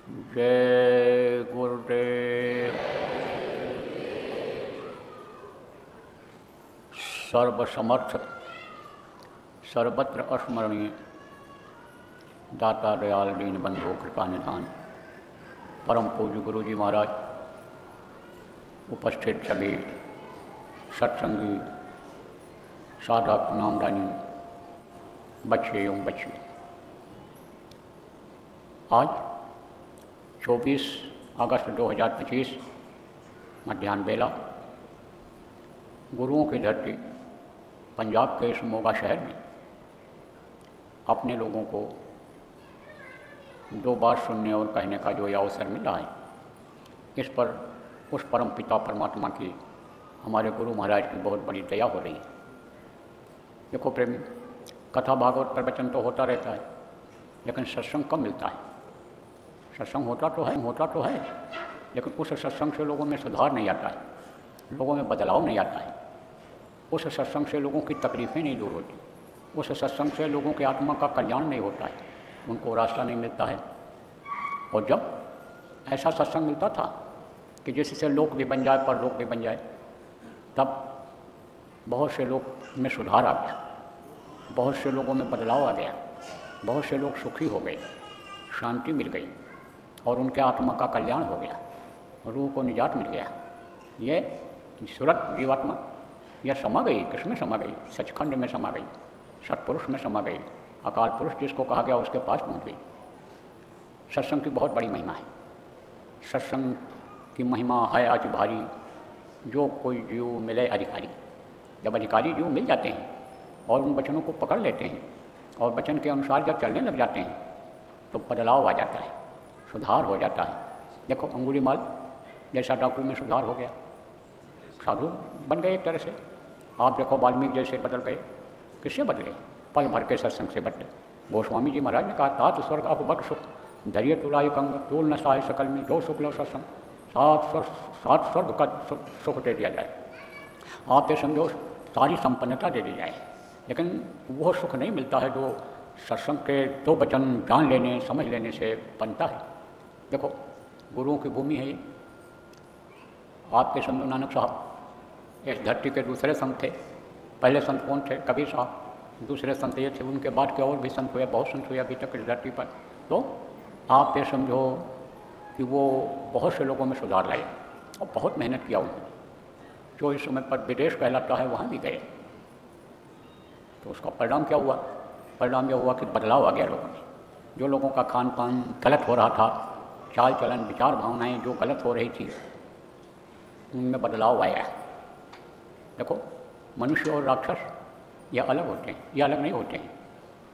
जय गुरुदेव। सर्वसमर्थ सर्वत्र अस्मरणीय दाता दयाल दीन बंधु कृपा निधान परम पूज्य गुरु जी महाराज, उपस्थित सभी सत्संगी साधक नामदानी बच्चे एवं बच्चियों, आज 24 अगस्त 2025 मध्याह्न बेला गुरुओं की धरती पंजाब के इस मोगा शहर में अपने लोगों को दो बात सुनने और कहने का जो अवसर मिला है, इस पर उस परम पिता परमात्मा की हमारे गुरु महाराज की बहुत बड़ी दया हो रही है। देखो प्रेमी, कथा भागवत प्रवचन तो होता रहता है, लेकिन सत्संग कब मिलता है? सत्संग होता तो है, लेकिन उस सत्संग से लोगों में सुधार नहीं आता है, लोगों में बदलाव नहीं आता है। उस सत्संग से लोगों की तकलीफ़ें नहीं दूर होती, उस सत्संग से लोगों के आत्मा का कल्याण नहीं होता है, उनको रास्ता नहीं मिलता है। और जब ऐसा सत्संग मिलता था कि जिससे लोक भी बन जाए परलोक भी बन जाए, तब बहुत से लोग में सुधार आ गया, बहुत से लोगों में बदलाव आ गया, बहुत से लोग सुखी हो गए, शांति मिल गई और उनके आत्मा का कल्याण हो गया, रूह को निजात मिल गया। ये सूरत जीवात्मा यह समा गई, किसमें समा गई? सचखंड में समा गई, सत्पुरुष में समा गई, अकाल पुरुष जिसको कहा गया उसके पास पहुंच गई। सत्संग की बहुत बड़ी महिमा है। सत्संग की महिमा है आज भारी, जो कोई जीव मिले अधिकारी। जब अधिकारी जीव मिल जाते हैं और उन वचनों को पकड़ लेते हैं और वचन के अनुसार जब चलने लग जाते हैं, तो बदलाव आ जाता है, सुधार हो जाता है। देखो अंगुलीमाल जैसा डाकू में सुधार हो गया, साधु बन गए एक तरह से। आप देखो वाल्मीकि जैसे बदल गए, किससे बदले? पल भर के सत्संग से बदले। गोस्वामी जी महाराज ने कहा, तात स्वर्ग आप बक सुख धैर्य तुलाय कंग तूल न सहाय सकल में जो सुख लो सत्संग, सात स्वर्ग का सुख दे दिया जाए, आप ये समझो सारी संपन्नता दे दी जाए। लेकिन वो सुख नहीं मिलता है जो सत्संग के दो वचन जान लेने समझ लेने से बनता है। देखो गुरुओं की भूमि है ये। आपके समझो नानक साहब इस धरती के दूसरे संत थे। पहले संत कौन थे? कबीर साहब। दूसरे संत ये थे, उनके बाद के और भी संत हुए, बहुत संत हुए अभी तक इस धरती पर। तो आप ये समझो कि वो बहुत से लोगों में सुधार लाए और बहुत मेहनत किया उन्होंने। जो इस समय पर विदेश कहलाता है वहाँ भी गए, तो उसका परिणाम क्या हुआ? परिणाम यह हुआ कि बदलाव आ गया लोगों में। जो लोगों का खान पान गलत हो रहा था, चाल चलन विचार भावनाएं जो गलत हो रही थी, उनमें बदलाव आया। देखो मनुष्य और राक्षस यह अलग होते हैं, ये अलग नहीं होते हैं,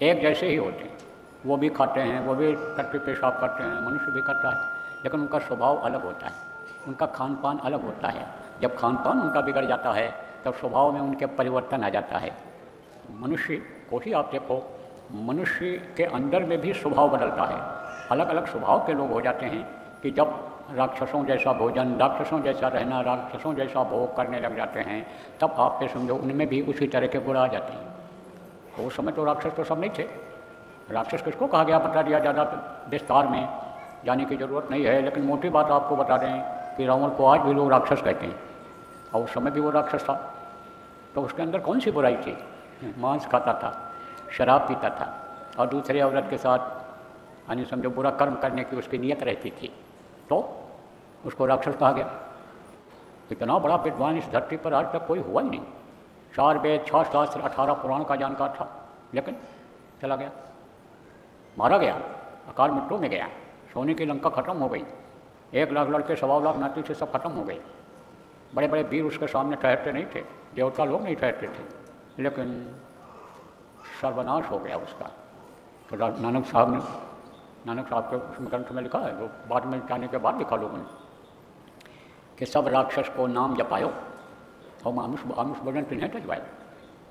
एक जैसे ही होते हैं। वो भी खाते हैं, वो भी तट पे पेशाब करते हैं, मनुष्य भी करता है, लेकिन उनका स्वभाव अलग होता है, उनका खान पान अलग होता है। जब खान पान उनका बिगड़ जाता है तब स्वभाव में उनके परिवर्तन आ जाता है। मनुष्य को ही आप देखो, मनुष्य के अंदर में भी स्वभाव बदलता है। अलग अलग स्वभाव के लोग हो जाते हैं कि जब राक्षसों जैसा भोजन, राक्षसों जैसा रहना, राक्षसों जैसा भोग करने लग जाते हैं, तब आप ये समझो उनमें भी उसी तरह के गुण आ जाते हैं। तो उस समय तो राक्षस तो सब नहीं थे। राक्षस किसको कहा गया बता दिया, ज़्यादा विस्तार में जाने की ज़रूरत नहीं है, लेकिन मोटी बात आपको बता दें कि रावण को आज भी लोग राक्षस कहते हैं, और उस समय भी वो राक्षस था। तो उसके अंदर कौन सी बुराई थी? मांस खाता था, शराब पीता था और दूसरे औरत के साथ यानी समझो बुरा कर्म करने की उसकी नीयत रहती थी, तो उसको राक्षस कहा गया। इतना बड़ा विद्वान इस धरती पर आज तक कोई हुआ ही नहीं। 4 वेद 6 शास्त्र 18 पुराण का जानकार था, लेकिन चला गया, मारा गया, अकाल मृत्यु में गया। सोने की लंका खत्म हो गई, 1 लाख लड़के 1.25 लाख नाती से सब खत्म हो गए। बड़े बड़े वीर उसके सामने ठहरते नहीं थे, देवता लोग नहीं ठहरते थे, लेकिन सर्वनाश हो गया उसका। तो नानक साहब के उसमें ग्रंथ में लिखा है, जो बाद में जाने के बाद लिखा लोगों ने, कि सब राक्षस को नाम जपायो और आमुष भोजन तिन्हें तजवाए,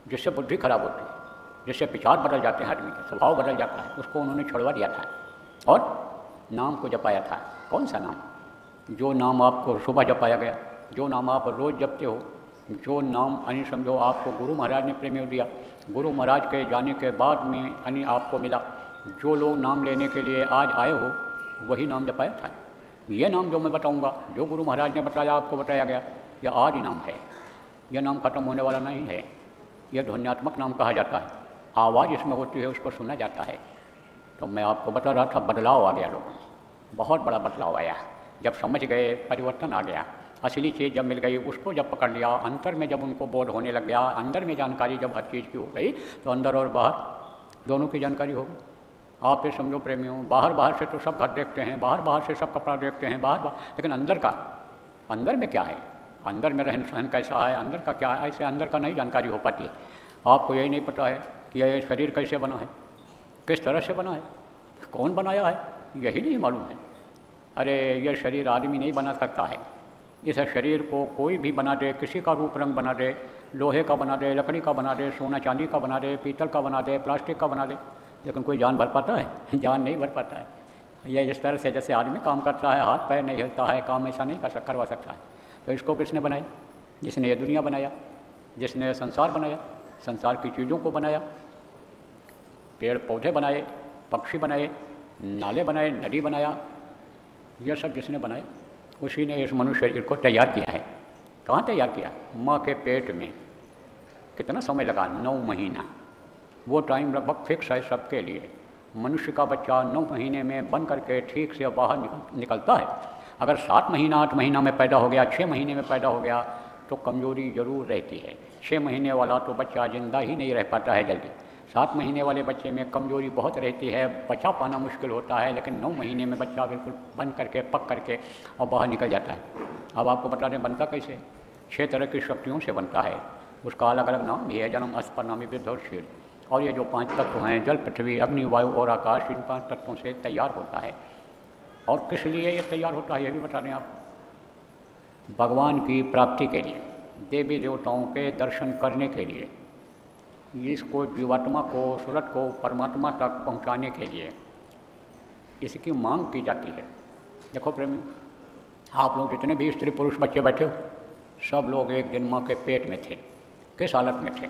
जिससे बुद्धि खराब होती है, जिससे विचार बदल जाते हैं, आदमी का स्वभाव बदल जाता है, उसको उन्होंने छुड़वा दिया था और नाम को जपाया था। कौन सा नाम? जो नाम आपको सुबह जपाया गया, जो नाम आप रोज़ जपते हो, जो नाम यानी समझो आपको गुरु महाराज ने प्रेम दिया, गुरु महाराज के जाने के बाद में यानी आपको मिला। जो लोग नाम लेने के लिए आज आए हो, वही नाम जपाया था। ये नाम जो मैं बताऊंगा, जो गुरु महाराज ने बताया, आपको बताया गया, यह आदि नाम है। यह नाम खत्म होने वाला नहीं है। यह ध्वन्यात्मक नाम कहा जाता है। आवाज़ इसमें होती है, उसको सुना जाता है। तो मैं आपको बता रहा था, बदलाव आ गया लोगों में, बहुत बड़ा बदलाव आया। जब समझ गए, परिवर्तन आ गया, असली चीज़ जब मिल गई, उसको जब पकड़ लिया, अंतर में जब उनको बोध होने लग गया, अंदर में जानकारी जब हर चीज़ की हो गई, तो अंदर और बाहर दोनों की जानकारी हो गई। आप ये समझो प्रेमियों, बाहर से तो सब घर देखते हैं, बाहर से सब कपड़ा देखते हैं, बाहर, लेकिन अंदर का, अंदर में क्या है, अंदर में रहन सहन कैसा है, अंदर का क्या है, ऐसे अंदर का नहीं जानकारी हो पाती है। आपको यही नहीं पता है कि यह शरीर कैसे बना है, किस तरह से बना है, कौन बनाया है, यही नहीं मालूम है। अरे यह शरीर आदमी नहीं बना सकता है। इस शरीर को कोई भी बना दे, किसी का रूप रंग बना दे, लोहे का बना दे, लकड़ी का बना दे, सोना चांदी का बना दे, पीतल का बना दे, प्लास्टिक का बना दे, लेकिन कोई जान भर पाता है? जान नहीं भर पाता है। यह इस तरह से जैसे आदमी काम करता है, हाथ पैर नहीं हिलता है, काम ऐसा नहीं करवा सकता है। तो इसको किसने बनाया? जिसने ये दुनिया बनाया, जिसने संसार बनाया, संसार की चीज़ों को बनाया, पेड़ पौधे बनाए, पक्षी बनाए, नाले बनाए, नदी बनाया, यह सब जिसने बनाया, उसी ने इस मनुष्य शरीर को तैयार किया है। कहाँ तैयार किया? माँ के पेट में। कितना समय लगा? 9 महीना। वो टाइम लगभग फिक्स है सबके लिए। मनुष्य का बच्चा 9 महीने में बन करके ठीक से बाहर निकलता है। अगर 7 महीना 8 महीना में पैदा हो गया, 6 महीने में पैदा हो गया, तो कमजोरी जरूर रहती है। 6 महीने वाला तो बच्चा जिंदा ही नहीं रह पाता है जल्दी। 7 महीने वाले बच्चे में कमजोरी बहुत रहती है, बचा पाना मुश्किल होता है, लेकिन 9 महीने में बच्चा बिल्कुल बन करके, पक करके और बाहर निकल जाता है। अब आपको बता दें बनता कैसे? 6 तरह की शक्तियों से बनता है। उसका अलग अलग नाम भी है, जन्म, अस्पनामी, वृद्धि और शील। और ये जो 5 तत्व हैं, जल, पृथ्वी, अग्नि, वायु और आकाश, इन 5 तत्वों से तैयार होता है। और किस लिए ये तैयार होता है, ये भी बता दें आप। भगवान की प्राप्ति के लिए, देवी देवताओं के दर्शन करने के लिए, इसको जीवात्मा को, सूरत को परमात्मा तक पहुंचाने के लिए इसकी मांग की जाती है। देखो प्रेमी, आप लोग जितने भी स्त्री पुरुष बच्चे बैठे हो, सब लोग एक दिन माँ के पेट में थे। किस हालत में थे?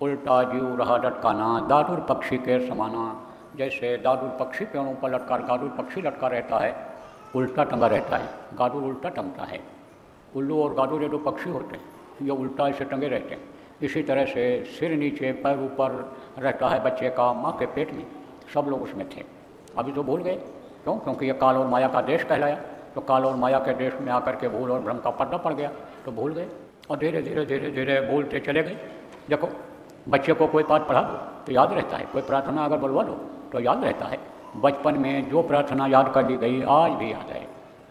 उल्टा जीव रहा लटकाना, दादुर पक्षी के समाना। जैसे दादुर पक्षी पेड़ों पर लटका, गादुर पक्षी लटका रहता है, उल्टा टंगा रहता है, गादुर उल्टा टंगता है। उल्लू और गादुर ये 2 पक्षी होते हैं, ये उल्टा ऐसे टंगे रहते हैं। इसी तरह से सिर नीचे पैर ऊपर रहता है बच्चे का माँ के पेट में। सब लोग उसमें थे। अभी तो भूल गए। क्यों? क्योंकि ये काल और माया का देश कहलाया। तो काल और माया के देश में आकर के भूल और भ्रम का पर्दा पड़ गया, तो भूल गए और धीरे धीरे धीरे धीरे भूलते चले गए। देखो, बच्चे को कोई पाठ पढ़ा दो तो याद रहता है, कोई प्रार्थना अगर बुलवा दो तो याद रहता है। बचपन में जो प्रार्थना याद कर ली गई आज भी याद है।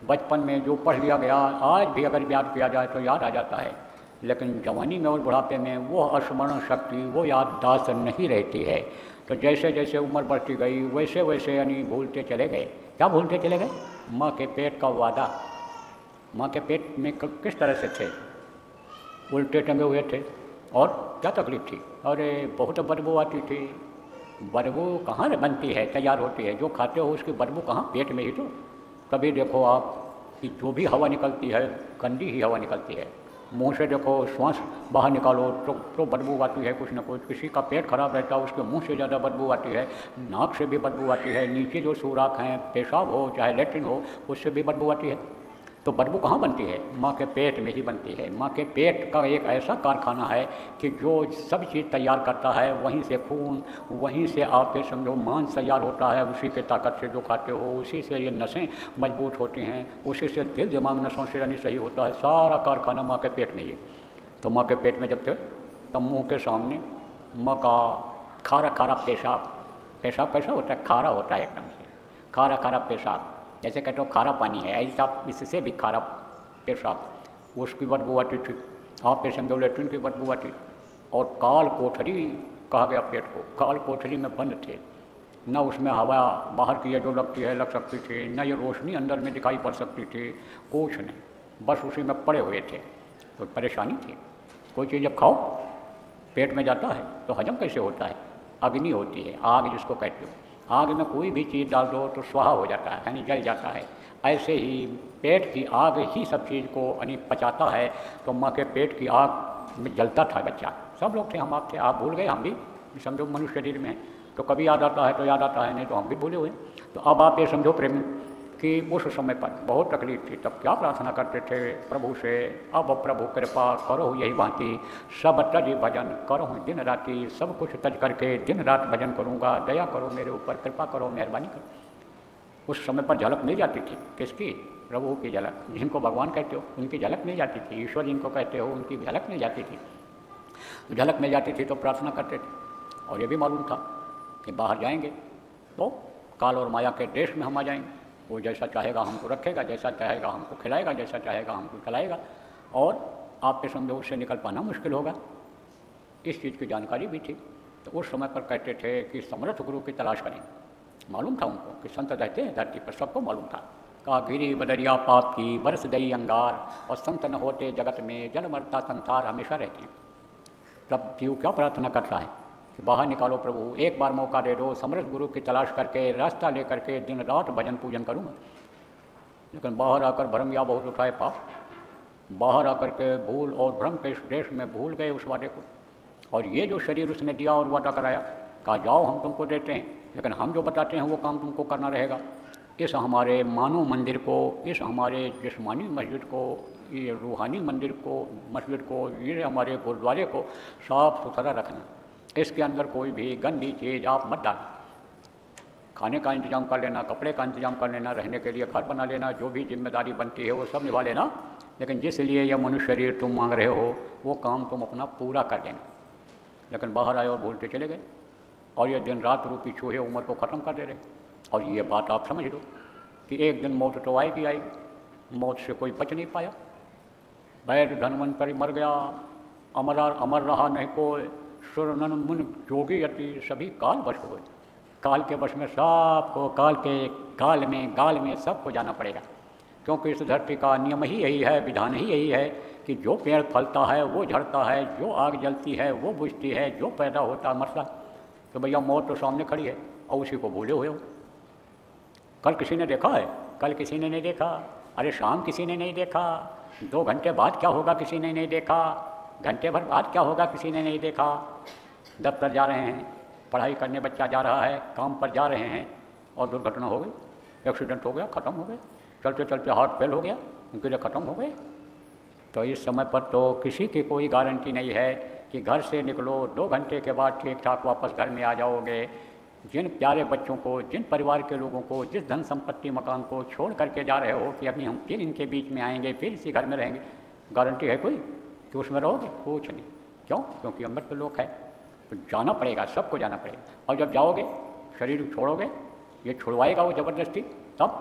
बचपन में जो पढ़ लिया गया आज भी अगर याद किया जाए तो याद आ जाता है। लेकिन जवानी में और बुढ़ापे में वो स्मरण शक्ति, वो याददाश्त नहीं रहती है। तो जैसे जैसे उम्र बढ़ती गई वैसे वैसे यानी भूलते चले गए। क्या भूलते चले गए? माँ के पेट का वादा। माँ के पेट में किस तरह से थे? उल्टे टंगे हुए थे। और क्या तकलीफ थी? अरे बहुत बदबू आती थी। बदबू कहाँ बनती है, तैयार होती है? जो खाते हो उसकी बदबू कहाँ? पेट में ही तो। तभी देखो आप कि जो भी हवा निकलती है गंदी ही हवा निकलती है। मुंह से देखो श्वास बाहर निकालो तो बदबू आती है कुछ न कुछ। किसी का पेट खराब रहता है उसके मुंह से ज़्यादा बदबू आती है, नाक से भी बदबू आती है, नीचे जो सुराख हैं, पेशाब हो चाहे लेट्रिन हो, उससे भी बदबू आती है। तो बदबू कहाँ बनती है? माँ के पेट में ही बनती है। माँ के पेट का एक ऐसा कारखाना है कि जो सब चीज़ तैयार करता है, वहीं से खून, वहीं से आपके समझो मांस तैयार होता है, उसी के ताकत से जो खाते हो, उसी से ये नसें मजबूत होती हैं, उसी से दिल दिमाग नसों से यानी सही होता है। सारा कारखाना माँ के पेट में ही। तो माँ के पेट में जब थे तब मुँह के सामने माँ का खारा खारा पेशाब। पेशाब कैसा होता है? खारा होता है एकदम से, खारा खारा पेशाब। जैसे कहते हो खारा पानी है, ऐसा इससे भी खारा पेशाब, उसकी बदबू आती थी। आप पे समझो लेट्रिन की बदबू आती। और काल कोठरी कहा गया पेट को। काल कोठरी में बंद थे, न उसमें हवा बाहर की जो लगती है लग सकती थी, न ये रोशनी अंदर में दिखाई पड़ सकती थी, कुछ नहीं, बस उसी में पड़े हुए थे। तो परेशानी थी। कोई चीज़ जब खाओ पेट में जाता है तो हजम कैसे होता है? अग्नि होती है, आग जिसको कहते हो। आग में कोई भी चीज़ डाल दो तो स्वाहा हो जाता है, यानी जल जाता है। ऐसे ही पेट की आग ही सब चीज़ को यानी पचाता है। तो माँ के पेट की आग में जलता था बच्चा। सब लोग थे, हम आप थे, आप भूल गए, हम भी समझो मनुष्य शरीर में। तो कभी याद आता है तो याद आता है, नहीं तो हम भी भूले हुए। तो अब आप ये समझो प्रेमी कि उस समय पर बहुत तकलीफ थी, तब क्या प्रार्थना करते थे प्रभु से, अब प्रभु कृपा करो यही भांति, सब तज भजन करो दिन राति, सब कुछ तज करके दिन रात भजन करूँगा, दया करो मेरे ऊपर, कृपा करो, मेहरबानी करो। उस समय पर झलक मिल जाती थी, किसकी? प्रभु की झलक। जिनको भगवान कहते हो उनकी झलक मिल जाती थी, ईश्वर जिनको कहते हो उनकी झलक मिल जाती थी। तो झलक मिल जाती थी तो प्रार्थना करते थे। और ये भी मालूम था कि बाहर जाएंगे तो काल और माया के देश में हम आ जाएंगे, वो जैसा चाहेगा हमको रखेगा, जैसा चाहेगा हमको खिलाएगा, जैसा चाहेगा हमको खिलाएगा, और आपके समझो उससे निकल पाना मुश्किल होगा। इस चीज़ की जानकारी भी थी। तो उस समय पर कहते थे कि समर्थ गुरु की तलाश करें। मालूम था उनको कि संत रहते हैं धरती पर, सबको मालूम था। कहा गिरी बदरिया पाप की बरस दई अंगार, और संत न होते जगत में जल मरता संसार, हमेशा रहती है। तब जीव क्या प्रार्थना करता है कि बाहर निकालो प्रभु, एक बार मौका दे दो, समर्थ गुरु की तलाश करके रास्ता ले करके दिन रात भजन पूजन करूँगा। लेकिन बाहर आकर भ्रम या बहुत उठाए पाप, बाहर आकर के भूल और भ्रम के इस देश में भूल गए उस वादे को। और ये जो शरीर उसने दिया और वादा कराया, कहा जाओ हम तुमको देते हैं, लेकिन हम जो बताते हैं वो काम तुमको करना रहेगा। इस हमारे मानव मंदिर को, इस हमारे जिस्मानी मस्जिद को, ये रूहानी मंदिर को, मस्जिद को, ये हमारे गुरुद्वारे को साफ सुथरा रखना। इसके अंदर कोई भी गंदी चीज़ आप मत डालना। खाने का इंतजाम कर लेना, कपड़े का इंतजाम कर लेना, रहने के लिए घर बना लेना, जो भी जिम्मेदारी बनती है वो सब निभा लेना, लेकिन जिस लिए यह मनुष्य शरीर तुम मांग रहे हो वो काम तुम अपना पूरा कर देना। लेकिन बाहर आए और भूलते चले गए, और ये दिन रात रूपी चूहे उम्र को ख़त्म कर दे रहे। और ये बात आप समझ लो कि एक दिन मौत तो आएगी आएगी, मौत से कोई बच नहीं पाया। वैद धनवंतरी मर गया, अमर रहा नहीं कोई, सुर नन मुन जोगी यति, सभी काल वश हुए। काल के वश में सबको, काल के गाल में सबको जाना पड़ेगा, क्योंकि इस धरती का नियम ही यही है, विधान ही यही है कि जो पेड़ फलता है वो झड़ता है, जो आग जलती है वो बुझती है, जो पैदा होता है मरता। तो भैया मौत तो सामने खड़ी है और उसी को भूले हुए हो। कल किसी ने देखा है? कल किसी ने नहीं देखा। अरे शाम किसी ने नहीं देखा। 2 घंटे बाद क्या होगा किसी ने नहीं देखा। घंटे भर बाद क्या होगा किसी ने नहीं देखा। दफ्तर जा रहे हैं, पढ़ाई करने बच्चा जा रहा है, काम पर जा रहे हैं और दुर्घटना हो गई, एक्सीडेंट हो गया, ख़त्म हो गए। चलते चलते हार्ट फेल हो गया, उनके लिए ख़त्म हो गए। तो इस समय पर तो किसी की कोई गारंटी नहीं है कि घर से निकलो 2 घंटे के बाद ठीक ठाक वापस घर में आ जाओगे। जिन प्यारे बच्चों को, जिन परिवार के लोगों को, जिस धन संपत्ति मकान को छोड़ करके जा रहे हो कि अभी हम फिर इनके बीच में आएंगे, फिर इसी घर में रहेंगे, गारंटी है कोई कि उसमें रहोगे? कुछ नहीं। क्यों? क्योंकि अमृत लोक है, तो जाना पड़ेगा, सबको जाना पड़ेगा। और जब जाओगे, शरीर छोड़ोगे, ये छुड़वाएगा वो ज़बरदस्ती, तब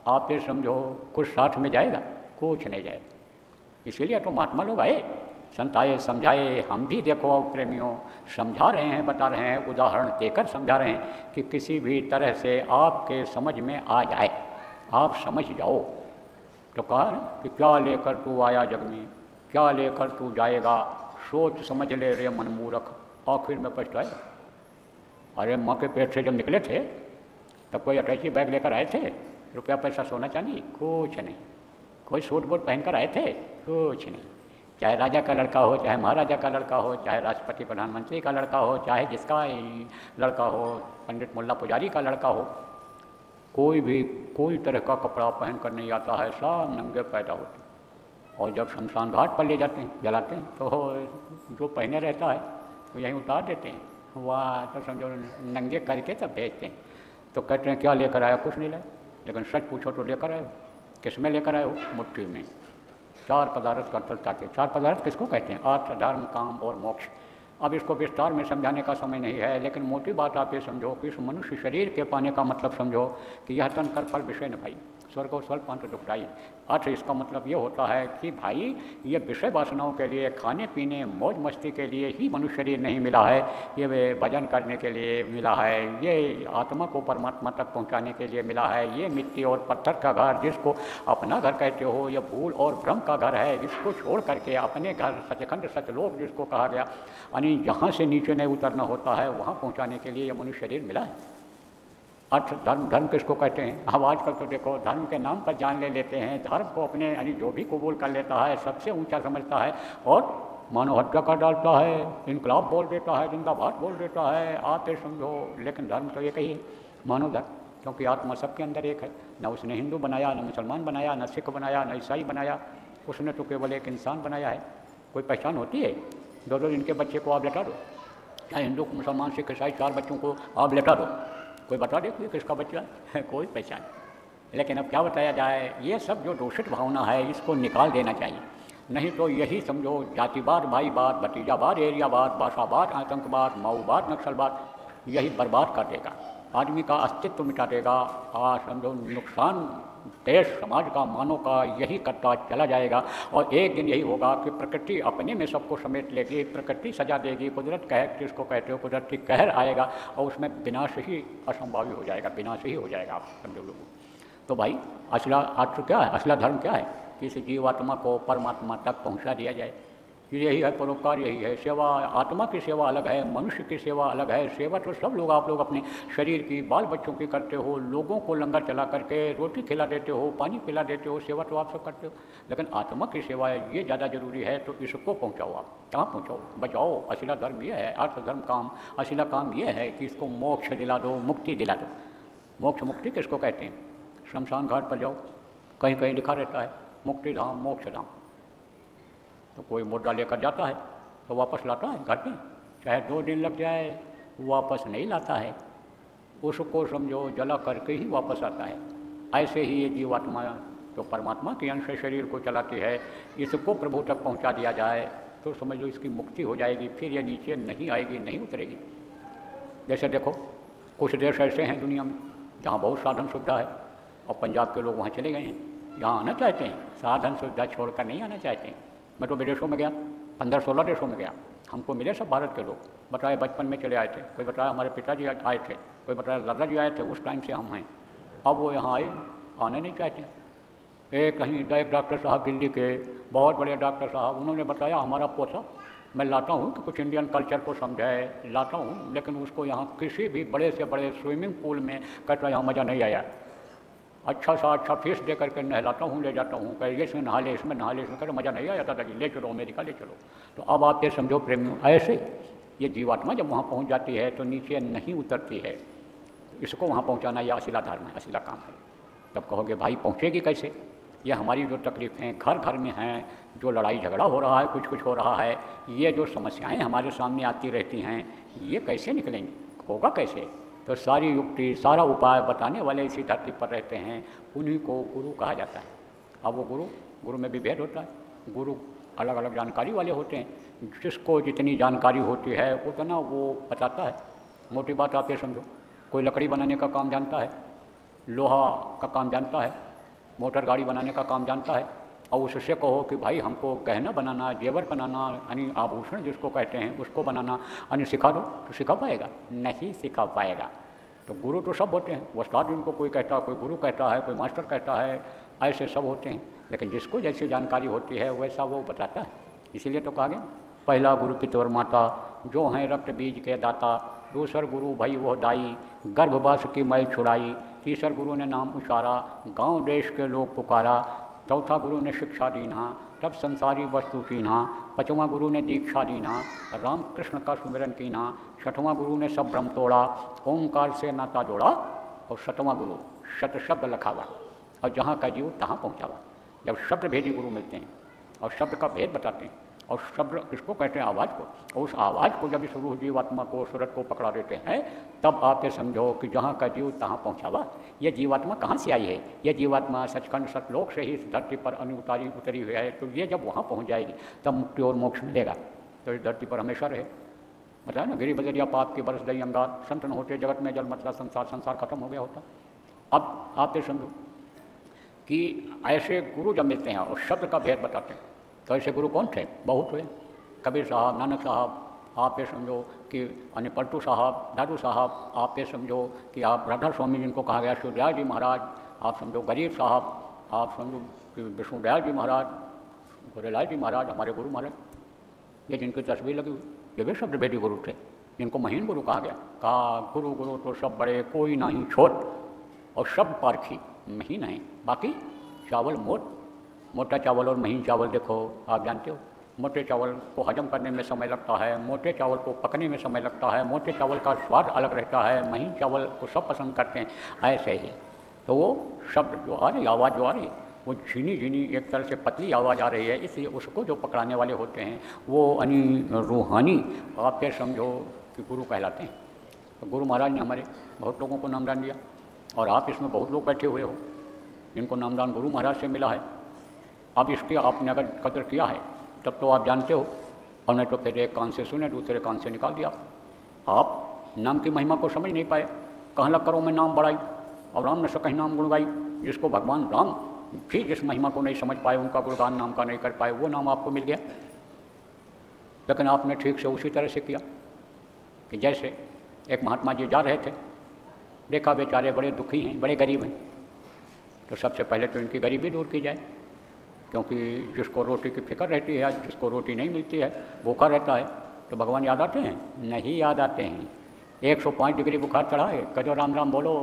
आप ये समझो कुछ साथ में जाएगा, कुछ नहीं जाएगा। इसीलिए तो महात्मा लोग आए, संत आए, समझाए। हम भी देखो प्रेमियों समझा रहे हैं, बता रहे हैं, उदाहरण देकर समझा रहे हैं कि किसी भी तरह से आपके समझ में आ जाए, आप समझ जाओ। तो कहा कि क्या लेकर तू आया जग में, क्या लेकर तू जाएगा, सोच समझ ले रे मन मूर्ख, आखिर में पछताएगा। अरे माँ के पेट से जब निकले थे तब कोई अटैची बैग लेकर आए थे? रुपया पैसा सोना चांदी कुछ नहीं। कोई सूट बूट पहन कर आए थे? कुछ नहीं। चाहे राजा का लड़का हो, चाहे महाराजा का लड़का हो, चाहे राष्ट्रपति प्रधानमंत्री का लड़का हो, चाहे जिसका लड़का हो, पंडित मुल्ला पुजारी का लड़का हो, कोई भी कोई तरह का कपड़ा पहन कर नहीं आता है, सब नंगे पैदा होते। और जब शमशान घाट पर ले जाते हैं, जलाते हैं, तो जो पहने रहता है तो यहीं उतार देते हैं, वाह तो समझो नंगे करके तब भेजते हैं। तो कहते हैं क्या लेकर आया? कुछ नहीं लाए। लेकिन सच पूछो तो लेकर आए हो। किस में लेकर आए हो? मुट्ठी में। 4 पदार्थ कर्तव्यता के। 4 पदार्थ किसको कहते हैं? अर्थ, धर्म, काम और मोक्ष। अब इसको विस्तार में समझाने का समय नहीं है, लेकिन मोटी बात आप ये समझो कि इस मनुष्य शरीर के पाने का मतलब समझो कि यह तन कर फल विषय न भाई, स्वर्ग और स्वल्प अंत दुखदाई। अर्थ इसका मतलब ये होता है कि भाई ये विषय वासनाओं के लिए, खाने पीने, मौज मस्ती के लिए ही मनुष्य शरीर नहीं मिला है, ये वे भजन करने के लिए मिला है, ये आत्मा को परमात्मा तक पहुंचाने के लिए मिला है। ये मिट्टी और पत्थर का घर जिसको अपना घर कहते हो, यह भूल और भ्रम का घर है, इसको छोड़ करके अपने घर सचखंड सचलोक जिसको कहा गया, यानी जहाँ से नीचे नहीं उतरना होता है वहाँ पहुँचाने के लिए यह मनुष्य शरीर मिला है। अर्थ, धर्म, धर्म किसको कहते हैं? अब आजकल तो देखो धर्म के नाम पर जान ले लेते हैं, धर्म को अपने यानी जो भी कबूल कर लेता है सबसे ऊंचा समझता है और मानव हत्या कर डालता है, इनकलाब बोल देता है, जिंदाबाद बोल देता है, आप ये समझो। लेकिन धर्म तो एक ही है, मानव धर्म, क्योंकि आत्मा सबके अंदर एक है। ना उसने हिंदू बनाया, ना मुसलमान बनाया, ना सिख बनाया, ना ईसाई बनाया, उसने तो केवल एक इंसान बनाया है। कोई पहचान होती है? दो दो इनके बच्चे को आप लटा दो, चाहे हिंदू मुसलमान सिख ईसाई 4 बच्चों को आप लटा दो, कोई बता दे कि किसका बच्चा है? कोई पहचान। लेकिन अब क्या बताया जाए, ये सब जो दूषित भावना है इसको निकाल देना चाहिए, नहीं तो यही समझो जातिवाद, भाईवाद, भतीजावाद, एरियावाद, भाषावाद, आतंकवाद, माओवाद, नक्सलवाद यही बर्बाद कर देगा, आदमी का अस्तित्व मिटा देगा, समझो नुकसान देश समाज का, मानव का यही करता चला जाएगा। और एक दिन यही होगा कि प्रकृति अपने में सबको समेट लेगी, प्रकृति सजा देगी, कुदरत कहर जिसको कहते हो कुदरती कहर आएगा और उसमें विनाश ही असंभावी हो जाएगा, विनाश ही हो जाएगा। आप समझो लोगों। तो भाई असला अर्थ क्या है, असला धर्म क्या है? किसी जीवात्मा को परमात्मा तक पहुंचा दिया जाए, यही है परोपकार, यही है सेवा। आत्मा की सेवा अलग है, मनुष्य की सेवा अलग है। सेवा तो सब लोग, आप लोग अपने शरीर की, बाल बच्चों की करते हो, लोगों को लंगर चला करके रोटी खिला देते हो, पानी पिला देते हो, सेवा तो आप सब करते हो। लेकिन आत्मा की सेवा ये ज़्यादा जरूरी है, तो इसको पहुँचाओ। आप कहाँ पहुँचाओ? बचाओ। असला धर्म ये है, अर्थ धर्म काम, असला काम ये है कि इसको मोक्ष दिला दो, मुक्ति दिला दो। मोक्ष मुक्ति किसको कहते हैं? शमशान घाट पर जाओ, कहीं कहीं लिखा रहता है मुक्ति धाम, मोक्ष धाम। तो कोई मुर्दा लेकर जाता है तो वापस लाता है घर पे, चाहे 2 दिन लग जाए वापस नहीं लाता है, उसको समझो जला करके ही वापस आता है। ऐसे ही ये जीवात्मा तो परमात्मा के अंश शरीर को चलाती है, इसको प्रभु तक पहुंचा दिया जाए तो समझ लो इसकी मुक्ति हो जाएगी, फिर ये नीचे नहीं आएगी, नहीं उतरेगी। जैसे देखो कुछ देश ऐसे हैं दुनिया में जहाँ बहुत साधन सुविधा है और पंजाब के लोग वहाँ चले गए हैं, यहाँ आना चाहते हैं, साधन सुविधा छोड़कर नहीं आना चाहते हैं। मैं तो विदेशों में गया, 15-16 देशों में गया, हमको मिले सब भारत के लोग, बताए बचपन में चले आए थे, कोई बताया हमारे पिताजी आए थे, कोई बताया दादाजी आए थे, उस टाइम से हम हैं। अब वो यहाँ आए, आने नहीं चाहते। एक डॉक्टर साहब दिल्ली के बहुत बड़े डॉक्टर साहब, उन्होंने बताया हमारा पोता, मैं लाता हूँ कि कुछ इंडियन कल्चर को समझाए, लाता हूँ, लेकिन उसको यहाँ किसी भी बड़े से बड़े स्विमिंग पूल में कहता यहाँ मज़ा नहीं आया। अच्छा सा अच्छा फीस दे करके नहलाता हूँ, ले जाता हूँ, कह इसमें नहा ले, इसमें नहा ले, इसमें कर मज़ा नहीं आया दादाजी, ले चलो अमेरिका ले चलो। तो अब आप ये समझो प्रेमियों, ऐसे ये जीवात्मा जब वहाँ पहुँच जाती है तो नीचे नहीं उतरती है, इसको वहाँ पहुँचाना यह असीला धर्म है, असीला काम है। तब कहोगे भाई पहुँचेगी कैसे? ये हमारी जो तकलीफ़ें घर घर में हैं, जो लड़ाई झगड़ा हो रहा है, कुछ कुछ हो रहा है, ये जो समस्याएँ हमारे सामने आती रहती हैं, ये कैसे निकलेंगी, होगा कैसे? तो सारी युक्ति, सारा उपाय बताने वाले इसी धरती पर रहते हैं, उन्हीं को गुरु कहा जाता है। अब वो गुरु में भी भेद होता है। गुरु अलग अलग जानकारी वाले होते हैं, जिसको जितनी जानकारी होती है उतना वो बताता है। मोटी बात आप ये समझो, कोई लकड़ी बनाने का काम जानता है, लोहा का काम जानता है, मोटर गाड़ी बनाने का काम जानता है, और उससे कहो कि भाई हमको गहना बनाना, जेवर बनाना, यानी आभूषण जिसको कहते हैं उसको बनाना यानी सिखा दो, तो सिखा पाएगा? नहीं सिखा पाएगा। तो गुरु तो सब होते हैं, उस्ताद उनको कोई कहता है, कोई गुरु कहता है, कोई मास्टर कहता है, ऐसे सब होते हैं। लेकिन जिसको जैसी जानकारी होती है वैसा वो बताता है। इसीलिए तो कहा गया पहला गुरु पितृ माता, जो हैं रक्त बीज के दाता, दूसर गुरु भई वो दाई, गर्भवास की मैल छुड़ाई, तीसर गुरु ने नाम उचारा, गाँव देश के लोग पुकारा, चौथा गुरु ने शिक्षा दीना, तब संसारी वस्तु कीना, पाँचवां गुरु ने दीक्षा दीना, राम कृष्ण का सुमिरन कीना, छठवां गुरु ने सब भ्रम तोड़ा, ओंकार से नाता जोड़ा, और सतवां गुरु शत शब्द लखावा, और जहाँ का जीव तहाँ पहुँचावा। जब शब्द भेदी गुरु मिलते हैं और शब्द का भेद बताते हैं, और शब्द इसको कहते हैं आवाज़ को, और उस आवाज़ को जब इस रूह जीवात्मा को, सूरत को पकड़ा देते हैं, तब आप ये समझो कि जहाँ का जीव तहाँ पहुँचावा। ये जीवात्मा कहाँ से आई है? ये जीवात्मा सचखंड सतलोक से ही इस धरती पर उतरी हुई है। तो ये जब वहाँ पहुँच जाएगी तब मुक्ति और मोक्ष मिलेगा। तो इस धरती पर हमेशा रहे। बताया ना, गिरी बजरिया पाप की बरस दई अंगार, संतन होते जगत में जल मतला संसार, संसार खत्म हो गया होता। अब आप ये समझो कि ऐसे गुरु जब मिलते हैं और शब्द का भेद बताते हैं, तो ऐसे गुरु कौन थे? बहुत हुए। कबीर साहब, नानक साहब, आप ये समझो कि पलटू साहब, दादू साहब, आप ये समझो कि आप राधा स्वामी जिनको कहा गया, सूर्यदयाल जी महाराज, आप समझो गरीब साहब, आप समझो कि विष्णुदयाल जी महाराज, गोरेलाल जी महाराज, हमारे गुरु महाराज, ये जिनकी तस्वीर लगी हुई, ये भी शब्द भेदी गुरु थे, जिनको महीन गुरु कहा गया। कहा गुरु गुरु तो सब बड़े, कोई नहीं छोट, और सब पारखी महीन हैं, बाकी चावल मोट। मोटा चावल और महीन चावल देखो, आप जानते हो, मोटे चावल को हजम करने में समय लगता है, मोटे चावल को पकने में समय लगता है, मोटे चावल का स्वाद अलग रहता है, महीन चावल को सब पसंद करते हैं। ऐसे ही तो वो शब्द जो आ रही, आवाज़ जो आ रही, वो झीनी झीनी एक तरह से पतली आवाज़ आ रही है, इसलिए उसको जो पकड़ाने वाले होते हैं वो रूहानी आप फिर समझो कि गुरु कहलाते हैं। तो गुरु महाराज ने हमारे बहुत लोगों को नामदान दिया, और आप इसमें बहुत लोग बैठे हुए हो जिनको नामदान गुरु महाराज से मिला है। अब इसकी आपने अगर कदर किया है तब तो आप जानते हो, और नहीं तो फिर एक कान से सुने दूसरे कान से निकाल दिया। आप नाम की महिमा को समझ नहीं पाए, कहाँ लग करो मैं नाम बढ़ाई और राम ने से कहीं नाम गुण गाई। जिसको भगवान राम भी जिस महिमा को नहीं समझ पाए, उनका गुणगान नाम का नहीं कर पाए, वो नाम आपको मिल गया। लेकिन आपने ठीक से उसी तरह से किया कि जैसे एक महात्मा जी जा रहे थे, देखा बेचारे बड़े दुखी हैं, बड़े गरीब हैं, तो सबसे पहले तो इनकी गरीबी दूर की जाए, क्योंकि जिसको रोटी की फिक्र रहती है, जिसको रोटी नहीं मिलती है, भूखा रहता है, तो भगवान याद आते हैं? नहीं याद आते हैं। 105 डिग्री बुखार चढ़ा है, कहो राम राम बोलो,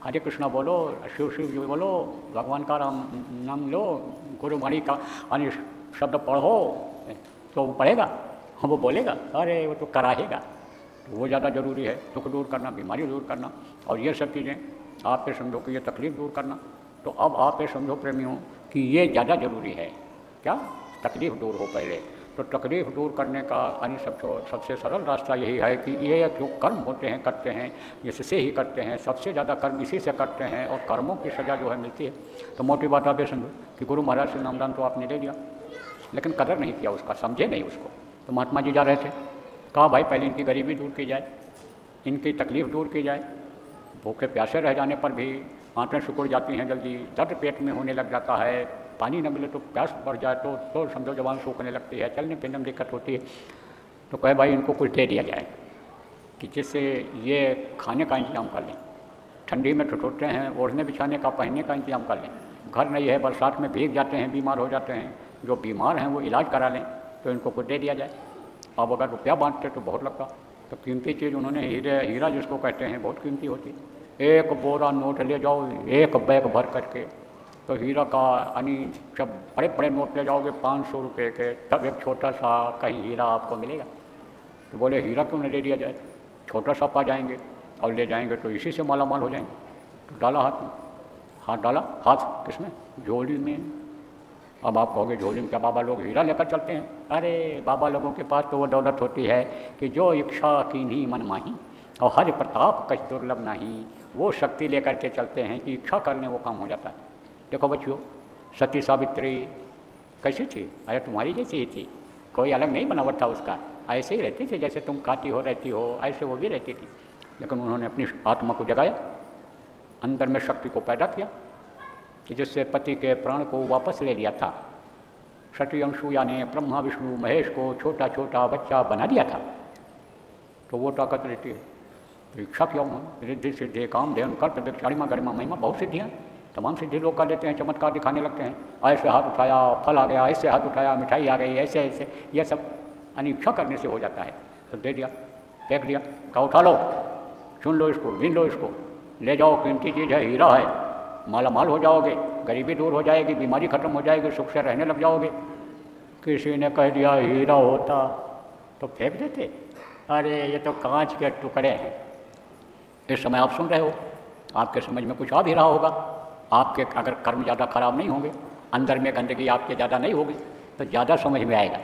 हरे कृष्णा बोलो, शिव शिव जी बोलो, भगवान का राम नाम लो, गुरुवाणी का अन्य शब्द पढ़ो, तो वो पढ़ेगा, हाँ वो बोलेगा, अरे वो तो कराहेगा। तो वो ज़्यादा ज़रूरी है, दुख दूर करना, बीमारी दूर करना, और ये सब चीज़ें आप पे समझो कि ये तकलीफ़ दूर करना। तो अब आप पे समझो प्रेमियों कि ये ज़्यादा ज़रूरी है। क्या? तकलीफ़ दूर हो पहले। तो तकलीफ़ दूर करने का अन्य सबसे सरल रास्ता यही है कि ये जो कर्म होते हैं करते हैं, इससे ही करते हैं, सबसे ज़्यादा कर्म इसी से करते हैं, और कर्मों की सज़ा जो है मिलती है। तो मोटी बात आप ये समझो कि गुरु महाराज से नामदान तो आपने ले लिया, लेकिन कदर नहीं किया उसका, समझे नहीं उसको। तो महात्मा जी जा रहे थे, कहा भाई पहले इनकी गरीबी दूर की जाए, इनकी तकलीफ़ दूर की जाए। भूखे प्यासे रह जाने पर भी आंतें सिकुड़ जाती हैं जल्दी, दर्द पेट में होने लग जाता है, पानी न मिले तो प्यास बढ़ जाए तो समझो जवान सूखने लगती है, चलने फिरने में दिक्कत होती है। तो कहे भाई इनको कुछ दे दिया जाए कि जिससे ये खाने का इंतजाम कर लें, ठंडी में ठिठुरते हैं, ओढ़ने बिछाने का, पहनने का इंतजाम कर लें। घर नहीं है, बरसात में भीग जाते हैं, बीमार हो जाते हैं, जो बीमार हैं वो इलाज करा लें, तो इनको कुछ दे दिया जाए। अब अगर रुपया बांटते तो बहुत लगता। तो कीमती चीज़ उन्होंने हीरा जिसको कहते हैं बहुत कीमती होती है। एक बोरा नोट ले जाओ, एक बैग भर करके, तो हीरा का यानी जब बड़े बड़े नोट ले जाओगे 500 रुपये के, तब एक छोटा सा कहीं हीरा आपको मिलेगा। तो बोले हीरा क्यों नहीं ले दिया जाए, छोटा सा पा जाएंगे और ले जाएंगे तो इसी से माला माल हो जाएंगे। तो डाला हाथ में, हाथ डाला, हाथ किसमें? झोली में। अब आप कहोगे झोली में क्या बाबा लोग हीरा लेकर चलते हैं? अरे बाबा लोगों के पास तो वो दौलत होती है कि जो इच्छा की नहीं मन माही और हर प्रताप कछ दुर्लभ नहीं, वो शक्ति लेकर के चलते हैं कि इच्छा करने वो काम हो जाता है। देखो बच्चियों, सती सावित्री कैसी थी? अरे तुम्हारी जैसी ही थी, कोई अलग नहीं बनावट था उसका, ऐसे ही रहती थी जैसे तुम खाती हो रहती हो, ऐसे वो भी रहती थी। लेकिन उन्होंने अपनी आत्मा को जगाया, अंदर में शक्ति को पैदा किया कि जिससे पति के प्राण को वापस ले लिया था। सती अनसुईया ने ब्रह्मा विष्णु महेश को छोटा छोटा बच्चा बना दिया था। तो वो ताकत रहती है। तो इच्छा क्या उन्होंने, रिद्धि सिद्धि काम ध्यान कर्त विक्षाणिमा गरिमा महिमा, बहुत सिद्धियाँ, तमाम सिद्धि लोग कर लेते हैं, चमत्कार दिखाने लगते हैं। ऐसे हाथ उठाया फल आ गया, ऐसे हाथ उठाया मिठाई आ गई, ऐसे ऐसे, ये सब अनिच्छा करने से हो जाता है। तो दे दिया, फेंक दिया, कहा उठा लो, सुन लो इसको, गिन लो इसको, ले जाओ, कीमती चीज़ है, हीरा है, माला माल हो जाओगे, गरीबी दूर हो जाएगी, बीमारी खत्म हो जाएगी, सुख से रहने लग जाओगे। किसी ने कह दिया हीरा होता तो फेंक देते, अरे ये तो कांच के टुकड़े हैं। इस समय आप सुन रहे हो, आपके समझ में कुछ आ भी रहा होगा। आपके अगर कर्म ज़्यादा खराब नहीं होंगे, अंदर में गंदगी आपके ज़्यादा नहीं होगी, तो ज़्यादा समझ में आएगा।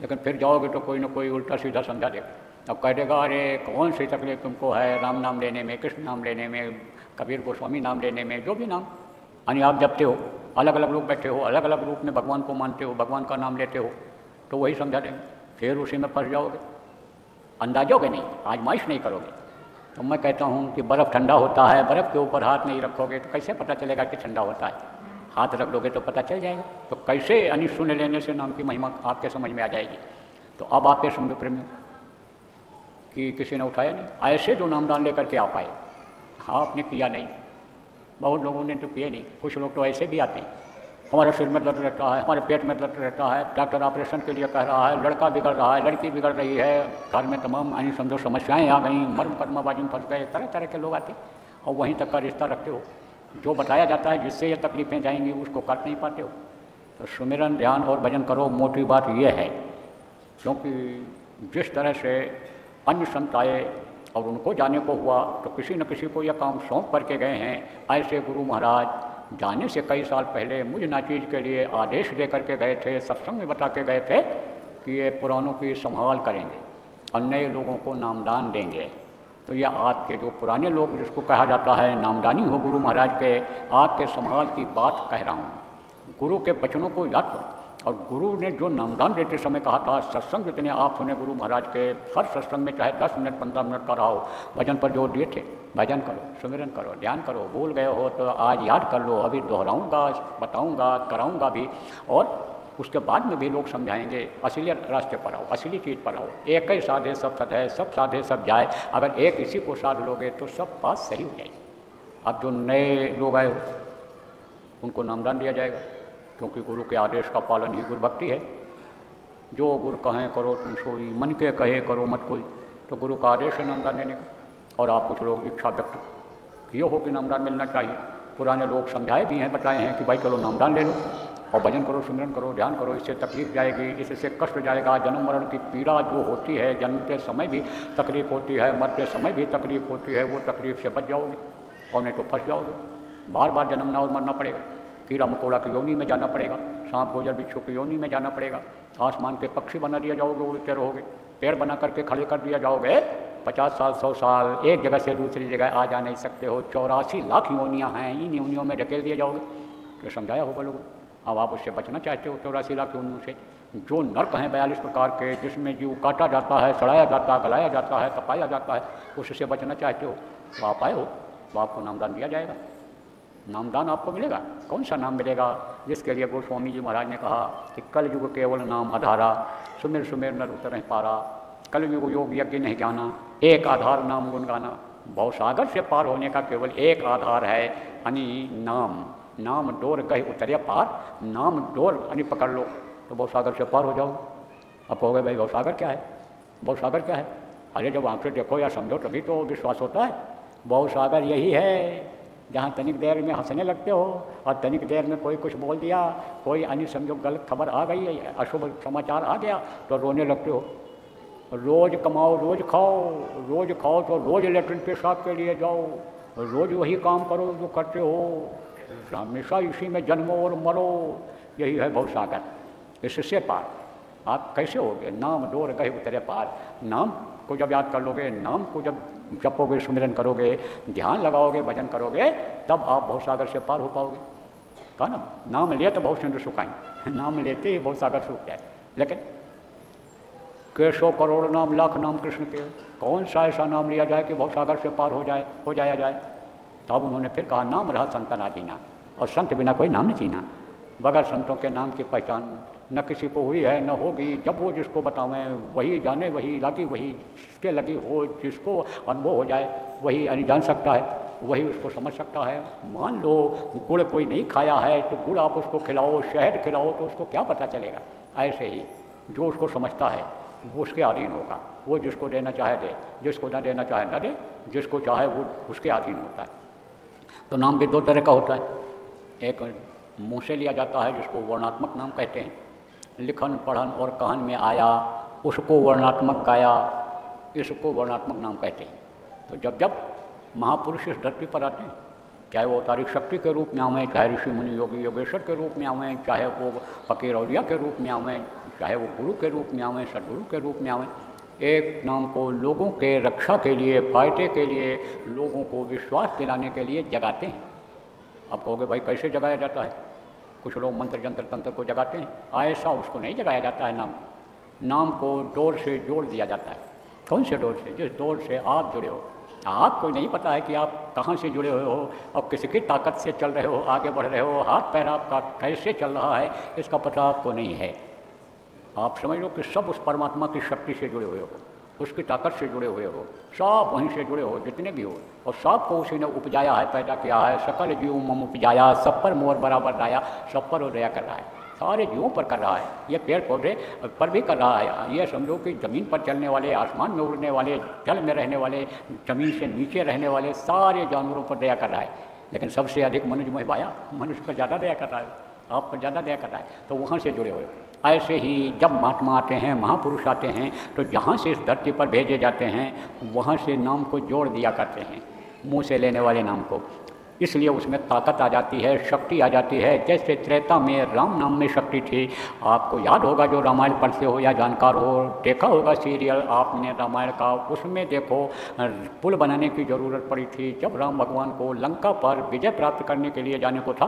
लेकिन फिर जाओगे तो कोई ना कोई उल्टा सीधा समझा देगा। अब कह देगा अरे कौन सी तकलीफ तुमको है राम नाम लेने में, कृष्ण नाम लेने में, कबीर गोस्वामी नाम लेने में, जो भी नाम यानी आप जपते हो, अलग अलग लोग बैठे हो, अलग अलग रूप में भगवान को मानते हो, भगवान का नाम लेते हो, तो वही समझा देंगे। फिर उसी में फंस जाओगे, अंदाजोगे नहीं, आजमाइश नहीं करोगे। तो मैं कहता हूँ कि बर्फ़ ठंडा होता है, बर्फ़ के ऊपर हाथ नहीं रखोगे तो कैसे पता चलेगा कि ठंडा होता है? हाथ रख लोगे तो पता चल जाएगा। तो कैसे यानी सुन लेने से नाम की महिमा आपके समझ में आ जाएगी। तो अब आपके समझो प्रेमी कि किसी ने उठाया नहीं, ऐसे जो नामदान लेकर के आ पाए, आपने किया नहीं, बहुत लोगों ने तो किए नहीं। कुछ लोग तो ऐसे भी आते हैं, हमारे सिर में दर्द रहता है, हमारे पेट में दर्द रहता है, डॉक्टर ऑपरेशन के लिए कह रहा है, लड़का बिगड़ रहा है, लड़की बिगड़ रही है, घर में तमाम यानी समझो समस्याएं आ गई, मर्म कर्माबाजी में फंस गए, तरह तरह के लोग आते हैं और वहीं तक का रिश्ता रखते हो। जो बताया जाता है जिससे ये तकलीफ़ें जाएंगी उसको कर नहीं पाते हो। तो सुमिरन ध्यान और भजन करो। मोटी बात यह है, क्योंकि जिस तरह से अन्य संत आए और उनको जाने को हुआ तो किसी न किसी को यह काम सौंप करके गए हैं। ऐसे गुरु महाराज जाने से कई साल पहले मुझ नाचीज के लिए आदेश दे करके गए थे, सत्संग में बता के गए थे कि ये पुरानों की संभाल करेंगे और नए लोगों को नामदान देंगे। तो यह आपके जो पुराने लोग जिसको कहा जाता है नामदानी हो गुरु महाराज के, आपके संभाल की बात कह रहा हूँ। गुरु के वचनों को याद करो। और गुरु ने जो नामदान देते समय कहा था, सत्संग जितने आप सुने गुरु महाराज के, हर सत्संग में चाहे 10 मिनट 15 मिनट का रहा हो, भजन पर जोर दिए थे। भजन करो, सुमिरन करो, ध्यान करो। भूल गए हो तो आज याद कर लो, अभी दोहराऊंगा, बताऊंगा, कराऊंगा भी, और उसके बाद में भी लोग समझाएंगे। असली रास्ते पर आओ, असली चीज़ पर आओ। एक ही साधे सब सधे, सब साधे सब जाए। अगर एक इसी को साध लोगे तो सब बात सही हो जाएगी। अब जो नए लोग आए हो उनको नामदान दिया जाएगा, क्योंकि गुरु के आदेश का पालन ही गुरु भक्ति है। जो गुरु कहें करो तुम सोई, मन के कहे करो मत कोई। तो गुरु का आदेश है नामदान देने का। और आप कुछ लोग इच्छा व्यक्त किए हो कि नामदान मिलना चाहिए। पुराने लोग समझाए भी हैं, बताए हैं कि भाई चलो नामदान ले लो और भजन करो, सिमरन करो, ध्यान करो। इससे तकलीफ जाएगी, इससे कष्ट जाएगा। जन्म मरण की पीड़ा जो होती है, जन्मते समय भी तकलीफ होती है, मरते समय भी तकलीफ होती है, वो तकलीफ से बच जाओगे और नहीं तो फंस जाओगे। बार बार जन्मना और मरना पड़ेगा। कीड़ा मकोड़ा की योनि में जाना पड़ेगा, सांप गोजर बिच्छू की योनि में जाना पड़ेगा। आसमान के पक्षी बना दिया जाओगे, उड़ते रहोगे। पेड़ बना करके खड़े कर दिया जाओगे, 50 साल 100 साल एक जगह से दूसरी जगह आ जा नहीं सकते हो। 84 लाख योनियाँ हैं, इन योनियों में ढकेल दिए जाओगे। तो समझाया होगा लोगों। अब आप उससे बचना चाहते हो 84 लाख योनियों से। जो नर्क हैं 42 प्रकार के, जिसमें जीव काटा जाता है, सड़ाया जाता है, गलाया जाता है, तपाया जाता है, उससे बचना चाहते हो तो आप आए हो तो आपको नामदान दिया जाएगा। नामदान आपको मिलेगा। कौन सा नाम मिलेगा? जिसके लिए गोस्वामी जी महाराज ने कहा कि कल युग केवल नाम आधारा, सुमिर सुमिर नर उतर पारा। कल युग योग यज्ञ नहीं जाना, एक आधार नाम गुण गाना। भवसागर से पार होने का केवल एक आधार है, यानी नाम। नाम डोर कहे उतरे पार, नाम डोर यानी पकड़ लो तो भवसागर से पार हो जाओ। अब कहोगे भाई भवसागर क्या है? भवसागर क्या है? अरे जब आँख से देखो या समझो तभी तो विश्वास होता है। भवसागर यही है जहाँ तनिक देर में हंसने लगते हो और तनिक देर में कोई कुछ बोल दिया, कोई अन्य समझो गलत खबर आ गई है, अशुभ समाचार आ गया तो रोने लगते हो। रोज़ कमाओ रोज़ खाओ तो रोज़ लेटरिन पेशाब के लिए जाओ, रोज़ वही काम करो जो करते हो, हमेशा इसी में जन्मो और मरो। यही है भवसागर। इससे पार आप कैसे होगे? नाम डोर गए उतरे पार। नाम को जब याद कर लोगे, नाम को जब जपोगे, सुमिरन करोगे, ध्यान लगाओगे, भजन करोगे, तब आप भवसागर से पार हो पाओगे। कहा ना, नाम ले तो बहुत सिंधु सुखाएं। नाम लेते ही भवसागर सूख जाए। लेकिन कैसो करोड़ नाम लाख नाम कृष्ण के, कौन सा ऐसा नाम लिया जाए कि भवसागर से पार हो जाया जाए? तब उन्होंने फिर कहा नाम रहा संतन आदीना, और संत बिना कोई नाम नहीं जीना। बगैर संतों के नाम की पहचान न किसी को हुई है न होगी। जब वो जिसको बतावें वही जाने, वही लगी, वही जिसके लगी हो, जिसको अनुभव हो जाए वही जान सकता है, वही उसको समझ सकता है। मान लो गुड़ कोई नहीं खाया है तो गुड़ आप उसको खिलाओ, शहद खिलाओ तो उसको क्या पता चलेगा? ऐसे ही जो उसको समझता है वो उसके अधीन होगा। वो जिसको देना चाहे दे, जिसको ना देना चाहे ना दे, जिसको चाहे वो उसके अधीन होता है। तो नाम भी दो तरह का होता है। एक मुँह से लिया जाता है जिसको वर्णात्मक नाम कहते हैं। लिखन पढ़न और कहन में आया उसको वर्णात्मक काया, इसको वर्णात्मक नाम कहते हैं। तो जब जब महापुरुष इस धरती पर आते हैं, चाहे वो तारीख शक्ति के रूप में आवें, चाहे ऋषि मुनि योगी योगेश्वर के रूप में आवें, चाहे वो फकीर औलिया के रूप में आवें, चाहे वो गुरु के रूप में आवें, सदगुरु के रूप में आवें, एक नाम को लोगों के रक्षा के लिए, फायदे के लिए, लोगों को विश्वास दिलाने के लिए जगाते हैं। अब कहोगे भाई कैसे जगाया जाता है? कुछ लोग मंत्र जंत्र तंत्र को जगाते हैं, ऐसा उसको नहीं जगाया जाता है। नाम को डोर से जोड़ दिया जाता है। कौन से डोर से? जिस डोर से आप जुड़े हो। आपको नहीं पता है कि आप कहाँ से जुड़े हुए हो और किसकी ताकत से चल रहे हो, आगे बढ़ रहे हो, हाथ पैर आपका कैसे चल रहा है, इसका पता आपको नहीं है। आप समझ लो कि सब उस परमात्मा की शक्ति से जुड़े हुए हो, उसकी ताकत से जुड़े हुए हो, सब वहीं से जुड़े हो जितने भी हो। और सब को उसी ने उपजाया है, पैदा किया है। सकल जीव मम उपजाया, सब पर मोर बराबर दाया, सब पर वो दया कर रहा है, सारे जीवों पर कर रहा है। ये पेड़ पौधे पर भी कर रहा है। ये समझो कि ज़मीन पर चलने वाले, आसमान में उड़ने वाले, जल में रहने वाले, ज़मीन से नीचे रहने वाले सारे जानवरों पर दया कर रहा है। लेकिन सबसे अधिक मनुष्य में माया, मनुष्य पर ज़्यादा दया कर रहा है। आप पर ज़्यादा दया कर रहा है, तो वहाँ से जुड़े हुए। ऐसे ही जब महात्मा आते हैं, महापुरुष आते हैं, तो जहाँ से इस धरती पर भेजे जाते हैं वहाँ से नाम को जोड़ दिया करते हैं, मुँह से लेने वाले नाम को। इसलिए उसमें ताकत आ जाती है, शक्ति आ जाती है। जैसे त्रेता में राम नाम में शक्ति थी, आपको याद होगा जो रामायण पढ़ते हो या जानकार हो, देखा होगा सीरियल आपने रामायण का, उसमें देखो पुल बनाने की ज़रूरत पड़ी थी जब राम भगवान को लंका पर विजय प्राप्त करने के लिए जाने को था,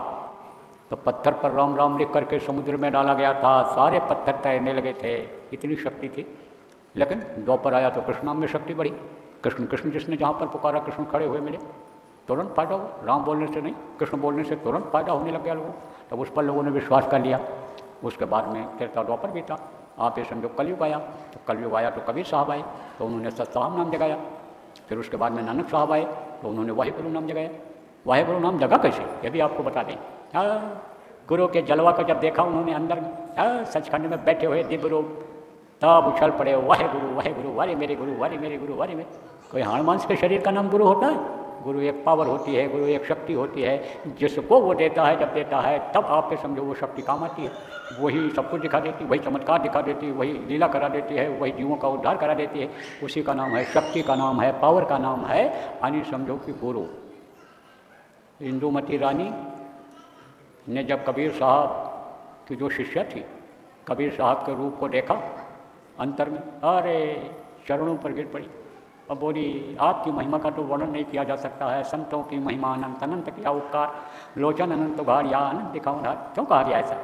तो पत्थर पर राम राम लिख करके समुद्र में डाला गया था, सारे पत्थर तैरने लगे थे, इतनी शक्ति थी। लेकिन द्वापर आया तो कृष्ण नाम में शक्ति बढ़ी, कृष्ण कृष्ण जिसने जहाँ पर पुकारा कृष्ण खड़े हुए मिले, तुरंत फायदा हुआ। राम बोलने से नहीं, कृष्ण बोलने से तुरंत फायदा होने लग गया लोगों। तब उस पर लोगों ने विश्वास कर लिया। उसके बाद में त्रेता द्वापर भी था, आप ये समझो कलयुग आया, तो कलयुग आया तो कबीर साहब आए तो उन्होंने सतसाम नाम जगाया। फिर उसके बाद में नानक साहब आए तो उन्होंने वाहेगुरु नाम जगाया। वाहेगुरु नाम जगा कैसे, ये भी आपको बता दें। गुरु के जलवा को जब देखा उन्होंने अंदर सचखंड में बैठे हुए दिव्य रूप, तब उछल पड़े वाहेगुरु वाहेगुरु, वारे मेरे गुरु, वारे मेरे गुरु, वारे मेरे। कोई हाड़ मांस के शरीर का नाम गुरु होता है? गुरु एक पावर होती है, गुरु एक शक्ति होती है, जिसको वो देता है, जब देता है तब आप पे समझो वो शक्ति काम आती है। वही सब कुछ दिखा देती, वही चमत्कार दिखा देती, वही लीला करा देती है, वही जीवों का उद्धार करा देती है। उसी का नाम है शक्ति, का नाम है पावर, का नाम है यानी समझो कि गुरु। इंदुमती रानी ने जब कबीर साहब की जो शिष्या थी, कबीर साहब के रूप को देखा अंतर में, अरे चरणों पर गिर पड़ी और बोली, आपकी महिमा का तो वर्णन नहीं किया जा सकता है, संतों की महिमा अनंत, अनंत किया उपकार, लोचन अनंत उघारिया, अनंत दिखाऊं धार। क्यों कहा गया ऐसा?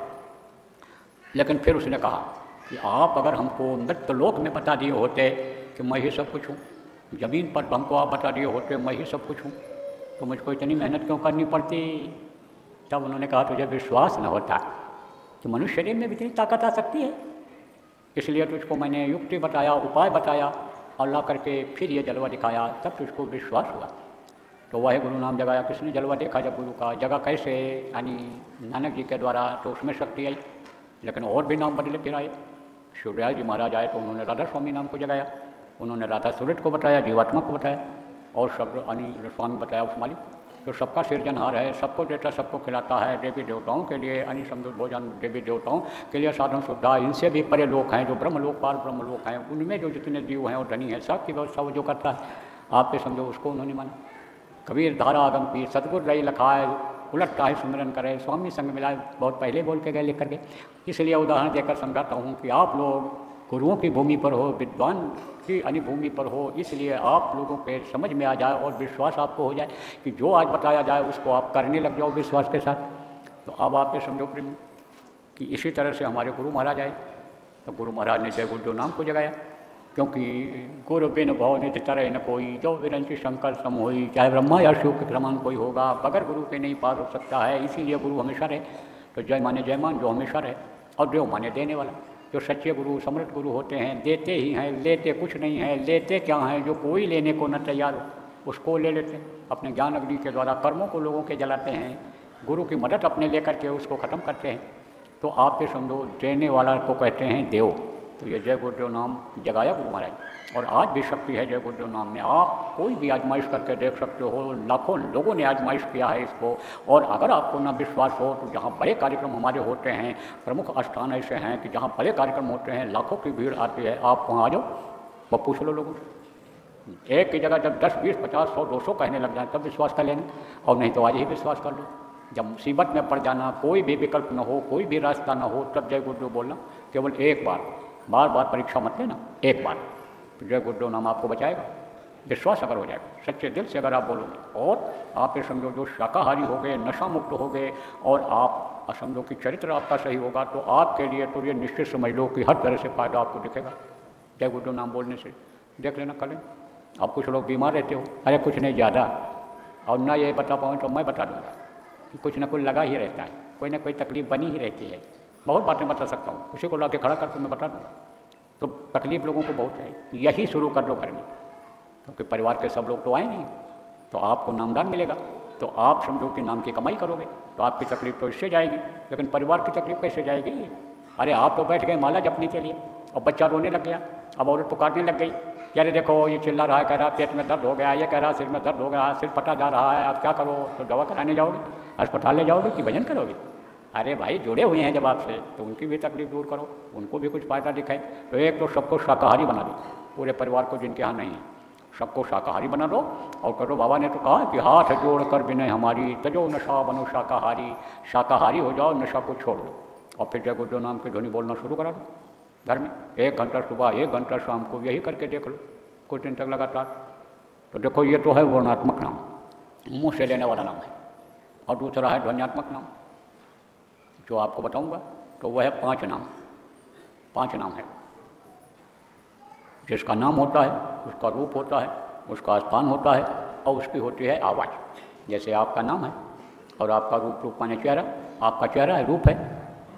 लेकिन फिर उसने कहा कि आप अगर हमको मृत्यलोक में बता दिए होते कि मैं ही सब कुछ हूँ, ज़मीन पर हमको आप बता दिए होते मैं ही सब कुछ हूँ, तो मुझको इतनी मेहनत क्यों करनी पड़ती? तब उन्होंने कहा तुझे विश्वास न होता कि मनुष्य शरीर में भी इतनी ताकत आ सकती है, इसलिए तुझको मैंने युक्ति बताया, उपाय बताया और ला करके फिर ये जलवा दिखाया, तब तुझको विश्वास हुआ। तो वाहे गुरु नाम जगाया। किसने जलवा देखा जब गुरु का? जगह कैसे? यानी नानक जी के द्वारा, तो उसमें शक्ति आई। लेकिन और भी नाम बदले फिर आए। शिवराज जी महाराज आए तो उन्होंने राधा स्वामी नाम को जगाया, उन्होंने राधा सूरज को बताया, जीवात्मा को बताया, और शब्द यानी स्वामी बताया उस मालिक जो सबका सिरजनहार है, सबको देता, सबको खिलाता है। देवी देवताओं के लिए यानी समझो भोजन, देवी देवताओं के लिए साधन सुविधा, इनसे भी परे लोक हैं जो ब्रह्मलोक, पार ब्रह्मलोक हैं, उनमें जो जितने जीव हैं और धनी हैं, सबकी व्यवस्था वो जो करता है, आप पे समझो उसको उन्होंने माना। कबीर धारा आगम पी, सतगुर रही लखाए, उलटता है सुमिरन करे, स्वामी संग मिलाए, बहुत पहले बोल के गए लिख करके। इसलिए उदाहरण देकर समझाता हूँ कि आप लोग गुरुओं की भूमि पर हो, विद्वान की भूमि पर हो, इसलिए आप लोगों पे समझ में आ जाए और विश्वास आपको हो जाए कि जो आज बताया जाए उसको आप करने लग जाओ विश्वास के साथ। तो अब आप ये समझो प्रेम कि इसी तरह से हमारे गुरु महाराज आए, तो गुरु महाराज ने जय गुरुदेव नाम को जगाया, क्योंकि गुरु बिन भव नित तरह न कोई, जो विरंची शंकर सम होई, चाहे ब्रह्मा या शिव के समान कोई होगा, बगैर गुरु के नहीं पार हो सकता है। इसीलिए गुरु हमेशा रहे। तो जय माने जयमान, जो हमेशा रहे, और देव माने देने वाला। जो सच्चे गुरु, समृद्ध गुरु होते हैं, देते ही हैं, लेते कुछ नहीं है। लेते क्या हैं? जो कोई लेने को न तैयार हो उसको ले लेते हैं। अपने ज्ञान अग्नि के द्वारा कर्मों को लोगों के जलाते हैं, गुरु की मदद अपने लेकर के उसको ख़त्म करते हैं। तो आप ये समझो देने वाला को कहते हैं देव। तो ये जय गुरुदेव नाम जगाया गुरु महाराज, और आज भी शक्ति है जय गुरुदेव नाम में। आप कोई भी आजमाइश करके देख सकते हो, लाखों लोगों ने आजमाइश किया है इसको। और अगर आपको ना विश्वास हो तो जहाँ बड़े कार्यक्रम हमारे होते हैं, प्रमुख स्थान ऐसे हैं कि जहाँ बड़े कार्यक्रम होते हैं, लाखों की भीड़ आती है, आप वहाँ आ जाओ, वो पूछ लो लोगों से। एक की जगह जब 10, 20, 50, 100, 200 कहने लग जाए तब विश्वास कर लेना, और नहीं तो आज ही विश्वास कर लो। जब मुसीबत में पड़ जाना, कोई भी विकल्प न हो, कोई भी रास्ता न हो, तब जय गुरुदेव बोलना। केवल एक बार, बार बार परीक्षा मत लेना, एक बार तो जय गुरुदेव नाम आपको बचाएगा। विश्वास अगर हो जाएगा, सच्चे दिल से अगर आप बोलोगे, और आप ये समझो जो शाकाहारी हो गए, नशा मुक्त हो गए, और आप समझो कि चरित्र आपका सही होगा, तो आपके लिए तो ये निश्चित समझ लो कि हर तरह से फायदा आपको दिखेगा जय गुरुदेव नाम बोलने से। देख लेना कल। अब कुछ लोग बीमार रहते हो, अरे कुछ नहीं ज़्यादा, और ना ये बता पाऊँ तो मैं बता दूँगा कि कुछ ना कुछ लगा ही रहता है, कोई ना कोई तकलीफ बनी ही रहती है। बहुत बातें बता सकता हूँ, उसी को ला के खड़ा करके मैं बता दूँ। तो तकलीफ लोगों को बहुत है, यही शुरू कर लो करनी, क्योंकि परिवार के सब लोग तो आए नहीं, तो आपको नामदान मिलेगा, तो आप समझो कि नाम की कमाई करोगे, तो आपकी तकलीफ तो इससे जाएगी। लेकिन परिवार की तकलीफ कैसे जाएगी? अरे आप तो बैठ गए माला जपने के लिए, और बच्चा रोने लग गया, अब औरत पुकारने लग गई, यार देखो ये चिल्ला रहा है, कह रहा पेट में दर्द हो गया, ये कह रहा सिर में दर्द हो गया, सिर फटा जा रहा है, आप क्या करो? तो दवा कराने जाओगे, अस्पताल ले जाओगे कि भजन करोगे? अरे भाई जुड़े हुए हैं जब आपसे तो उनकी भी तकलीफ दूर करो, उनको भी कुछ फ़ायदा दिखाए। तो एक तो सबको शाकाहारी बना दो, पूरे परिवार को जिनके यहाँ नहीं है सबको शाकाहारी बना दो और करो। बाबा ने तो कहा कि हाथ जोड़ कर विनय हमारी, तजो नशा बनो शाकाहारी। शाकाहारी हो जाओ, नशा को छोड़ दो और फिर जय गुरुदेव नाम की ध्वनि बोलना शुरू करा दो घर में। 1 घंटा सुबह 1 घंटा शाम को, यही करके देख लो कुछ दिन तक लगातार। तो देखो ये तो है वर्णात्मक नाम, मुँह से लेने वाला नाम है। और दूसरा है ध्वन्यात्मक नाम जो आपको बताऊंगा, तो वह है 5 नाम। 5 नाम है। जिसका नाम होता है उसका रूप होता है, उसका स्थान होता है और उसकी होती है आवाज़। जैसे आपका नाम है और आपका रूप, रूप माने चेहरा, आपका चेहरा है, रूप है,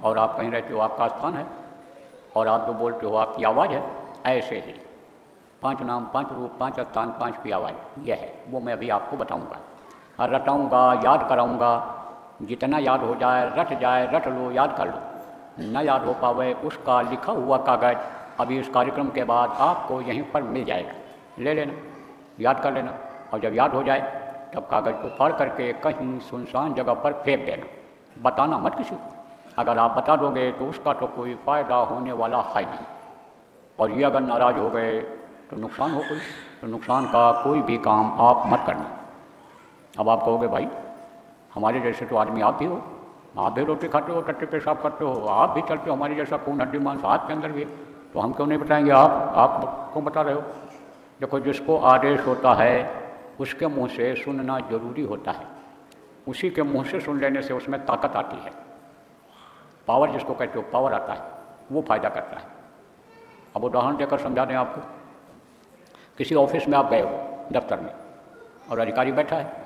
और आप कहीं रहते हो आपका स्थान है, और आप जो बोलते हो आपकी आवाज़ है। ऐसे ही 5 नाम, 5 रूप, 5 स्थान, 5 की आवाज़, यह है। वो मैं अभी आपको बताऊँगा और रटाऊँगा, याद कराऊँगा। जितना याद हो जाए रट जाए, रट लो, याद कर लो। न याद हो पावे उसका लिखा हुआ कागज़ अभी इस कार्यक्रम के बाद आपको यहीं पर मिल जाएगा, ले लेना, याद कर लेना। और जब याद हो जाए तब कागज़ को फाड़ करके कहीं सुनसान जगह पर फेंक देना, बताना मत किसी को। अगर आप बता दोगे तो उसका तो कोई फ़ायदा होने वाला है नहीं, और ये अगर नाराज़ हो गए तो नुकसान हो कोई, तो नुकसान का कोई भी काम आप मत करना। अब आप कहोगे भाई हमारे जैसे तो आदमी आप भी हो, आप भी रोटी खाते हो, टट्टे पेशाब करते हो, आप भी चलते हो, हमारे जैसा खून हड्डी मांस आपके अंदर भी है, तो हम क्यों नहीं बताएंगे? आप क्यों बता रहे हो? देखो, जिसको आदेश होता है उसके मुंह से सुनना जरूरी होता है, उसी के मुंह से सुन लेने से उसमें ताकत आती है, पावर जिसको कहते हो, पावर आता है, वो फायदा करता है। अब उदाहरण देकर समझा दें आपको। किसी ऑफिस में आप गए हो, दफ्तर में, और अधिकारी बैठा है,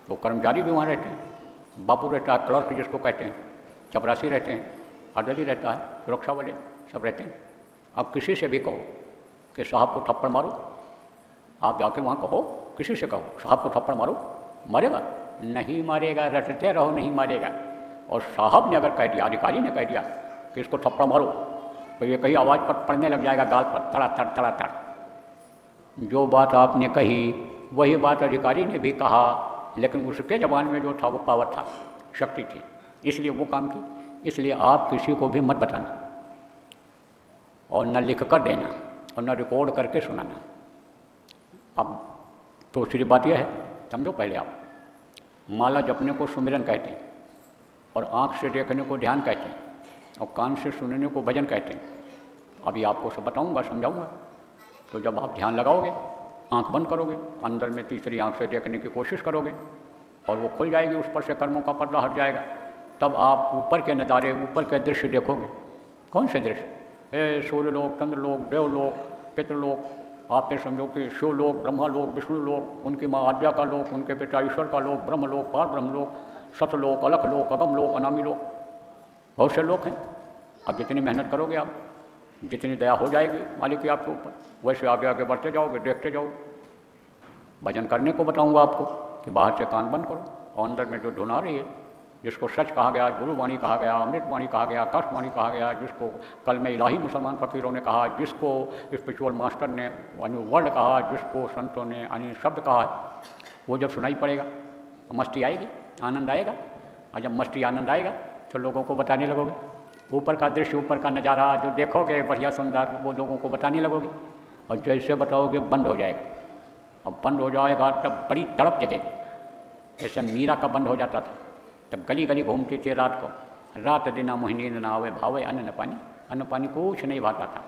तो कर्मचारी भी वहाँ रहते हैं, बापू रहता है, क्लर्क जिसको कहते हैं, चपरासी रहते हैं, अर्दली रहता है, सुरक्षा वाले सब रहते हैं। अब किसी से भी कहो कि साहब को थप्पड़ मारो, आप जाके वहाँ कहो, किसी से कहो साहब को थप्पड़ मारो, मारेगा? नहीं मारेगा, रटते रहो, नहीं मारेगा। और साहब ने अगर कह दिया, अधिकारी ने कह दिया कि इसको थप्पड़ मारो, तो ये कहीं आवाज़ पर पड़ने लग जाएगा, गाल पर, तड़ातड़ तड़ातड़। जो बात आपने कही वही बात अधिकारी ने भी कहा, लेकिन उसके ज़बान में जो था वो पावर था, शक्ति थी, इसलिए वो काम की। इसलिए आप किसी को भी मत बताना, और न लिख कर देना, और न रिकॉर्ड करके सुनाना। अब दूसरी बात यह है, समझो पहले आप, माला जपने को सुमिरन कहते हैं, और आँख से देखने को ध्यान कहते हैं, और कान से सुनने को भजन कहते हैं। अभी आपको सब बताऊंगा, समझाऊंगा। तो जब आप ध्यान लगाओगे, आँख बंद करोगे, अंदर में तीसरी आँख से देखने की कोशिश करोगे, और वो खुल जाएगी, उस पर से कर्मों का पर्दा हट जाएगा, तब आप ऊपर के नज़ारे, ऊपर के दृश्य देखोगे। कौन से दृश्य? सूर्यलोक, चंद्रलोक, देवलोक, पितृलोक, आप ये समझो कि शिवलोक, ब्रह्मालोक, विष्णुलोक, उनकी माँ आद्या का लोक, उनके पिता ईश्वर का लोक, ब्रह्मलोक, पार ब्रह्मलोक, सतलोक, अलखलोक, अगमलोक, अनामी लोक, बहुत से लोक हैं। अब जितनी मेहनत करोगे आप, जितनी दया हो जाएगी मालिक की आपके ऊपर, वैसे आगे आगे बढ़ते जाओगे, देखते जाओगे। भजन करने को बताऊंगा आपको कि बाहर से कान बंद करो, और अंदर में जो धुन आ रही है, जिसको सच कहा गया, गुरुवाणी कहा गया, अमृतवाणी कहा गया, आकाशवाणी कहा गया, जिसको कल में इलाही मुसलमान फकीरों ने कहा, जिसको स्पिरिचुअल मास्टर ने वर्ड कहा, जिसको संतों ने अन्य शब्द कहा, वो जब सुनाई पड़ेगा तो मस्ती आएगी, आनंद आएगा। और जब मस्ती आनंद आएगा तो लोगों को बताने लगोगे, ऊपर का दृश्य, ऊपर का नज़ारा जो देखोगे बढ़िया सुंदर, वो लोगों को बताने लगोगे। और जैसे बताओगे बंद हो जाएगा, अब बंद हो जाएगा तब बड़ी तड़प जगेगी, जैसे मीरा का बंद हो जाता था, तब गली गली घूमती थी रात को, रात दिन मोहि नींद ना आवे, भावे अन्न पानी, अन्न पानी कुछ नहीं भाता था।